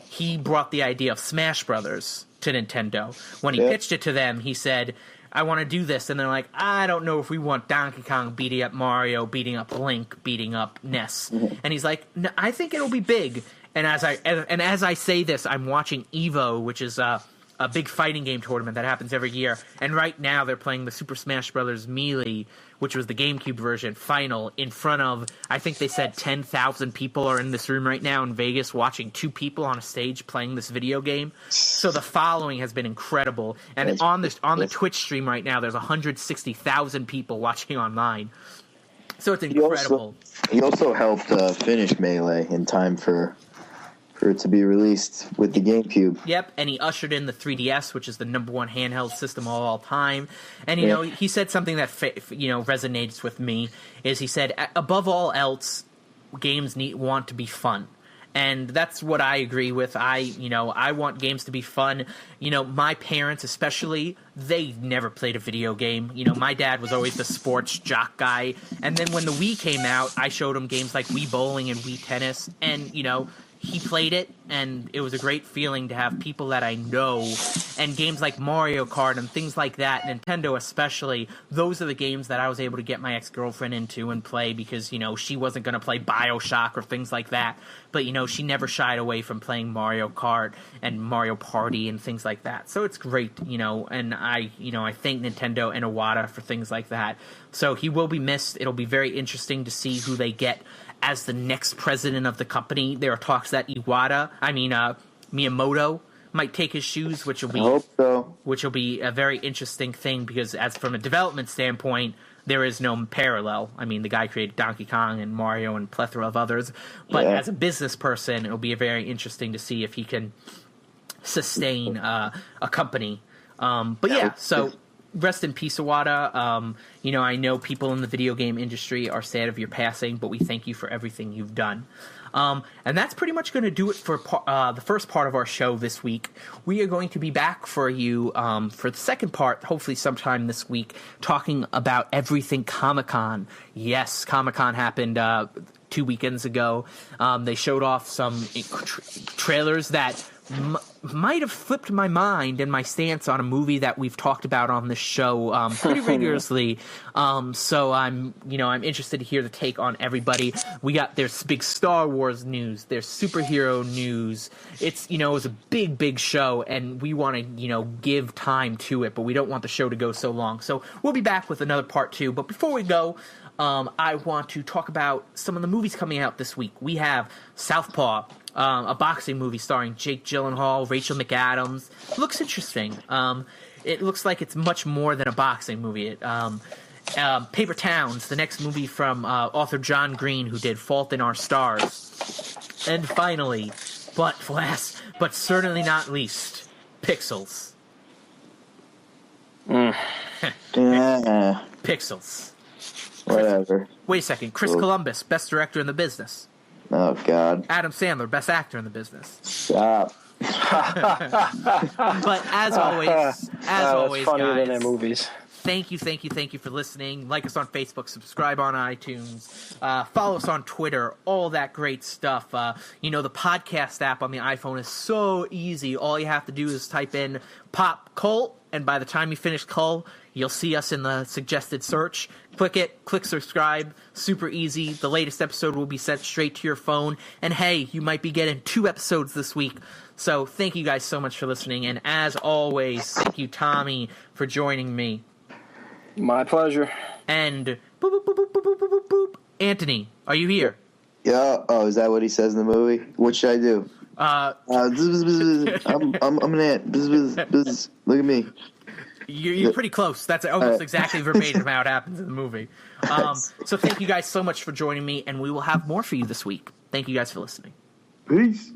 he brought the idea of Smash Brothers to Nintendo. When he pitched it to them, he said, I want to do this. And they're like, I don't know if we want Donkey Kong beating up Mario, beating up Link, beating up Ness. And he's like, no, I think it'll be big. And as I say this, I'm watching EVO, which is a big fighting game tournament that happens every year. And right now they're playing the Super Smash Bros. Melee, which was the GameCube version, final, in front of, I think they said 10,000 people are in this room right now in Vegas watching 2 people on a stage playing this video game. So the following has been incredible. And on the Twitch stream right now, there's 160,000 people watching online. So it's incredible.
He also helped finish Melee in time for it to be released with the GameCube.
Yep, and he ushered in the 3DS, which is the #1 handheld system of all time. And, you know, he said something that, resonates with me, is he said, above all else, games want to be fun. And that's what I agree with. I want games to be fun. You know, my parents especially, they never played a video game. You know, my dad was always the sports jock guy. And then when the Wii came out, I showed him games like Wii Bowling and Wii Tennis. And, you know, he played it, and it was a great feeling to have people that I know, and games like Mario Kart and things like that, Nintendo especially, those are the games that I was able to get my ex-girlfriend into and play because, you know, she wasn't going to play BioShock or things like that, but, you know, she never shied away from playing Mario Kart and Mario Party and things like that. So it's great, you know, and I thank Nintendo and Iwata for things like that. So he will be missed. It'll be very interesting to see who they get as the next president of the company. There are talks that Miyamoto might take his shoes, which will be a very interesting thing because as from a development standpoint, there is no parallel. I mean, the guy created Donkey Kong and Mario and a plethora of others, but as a business person, it'll be very interesting to see if he can sustain a company. So rest in peace, Iwata. I know people in the video game industry are sad of your passing, but we thank you for everything you've done. And that's pretty much going to do it for the first part of our show this week. We are going to be back for you for the second part, hopefully sometime this week, talking about everything Comic-Con. Yes, Comic-Con happened 2 weekends ago. They showed off some trailers that might have flipped my mind and my stance on a movie that we've talked about on this show pretty rigorously. So I'm interested to hear the take on everybody. There's big Star Wars news. There's superhero news. It was a big show, and we want to give time to it, but we don't want the show to go so long. So we'll be back with another part 2. But before we go, I want to talk about some of the movies coming out this week. We have Southpaw, a boxing movie starring Jake Gyllenhaal, Rachel McAdams. Looks interesting. It looks like it's much more than a boxing movie. Paper Towns, the next movie from author John Green, who did Fault in Our Stars. And finally, but last, but certainly not least, Pixels. Pixels.
Whatever.
Wait a second. Chris Columbus, best director in the business.
Oh, God.
Adam Sandler, best actor in the business.
Stop.
But as always,
funnier
guys,
than their movies.
Thank you for listening. Like us on Facebook, subscribe on iTunes, follow us on Twitter, all that great stuff. The podcast app on the iPhone is so easy. All you have to do is type in Pop Cult, and by the time you finish Cult, you'll see us in the suggested search. Click it, click subscribe, super easy. The latest episode will be sent straight to your phone. And hey, you might be getting 2 episodes this week. So thank you guys so much for listening. And as always, thank you, Tommy, for joining me.
My pleasure.
And boop, boop, boop, boop, boop, boop, boop, boop. Anthony, are you here?
Yeah. Oh, is that what he says in the movie? What should I do? I'm an ant. Look at me.
You're pretty close. That's almost exactly verbatim how it happens in the movie. So thank you guys so much for joining me, and we will have more for you this week. Thank you guys for listening.
Peace.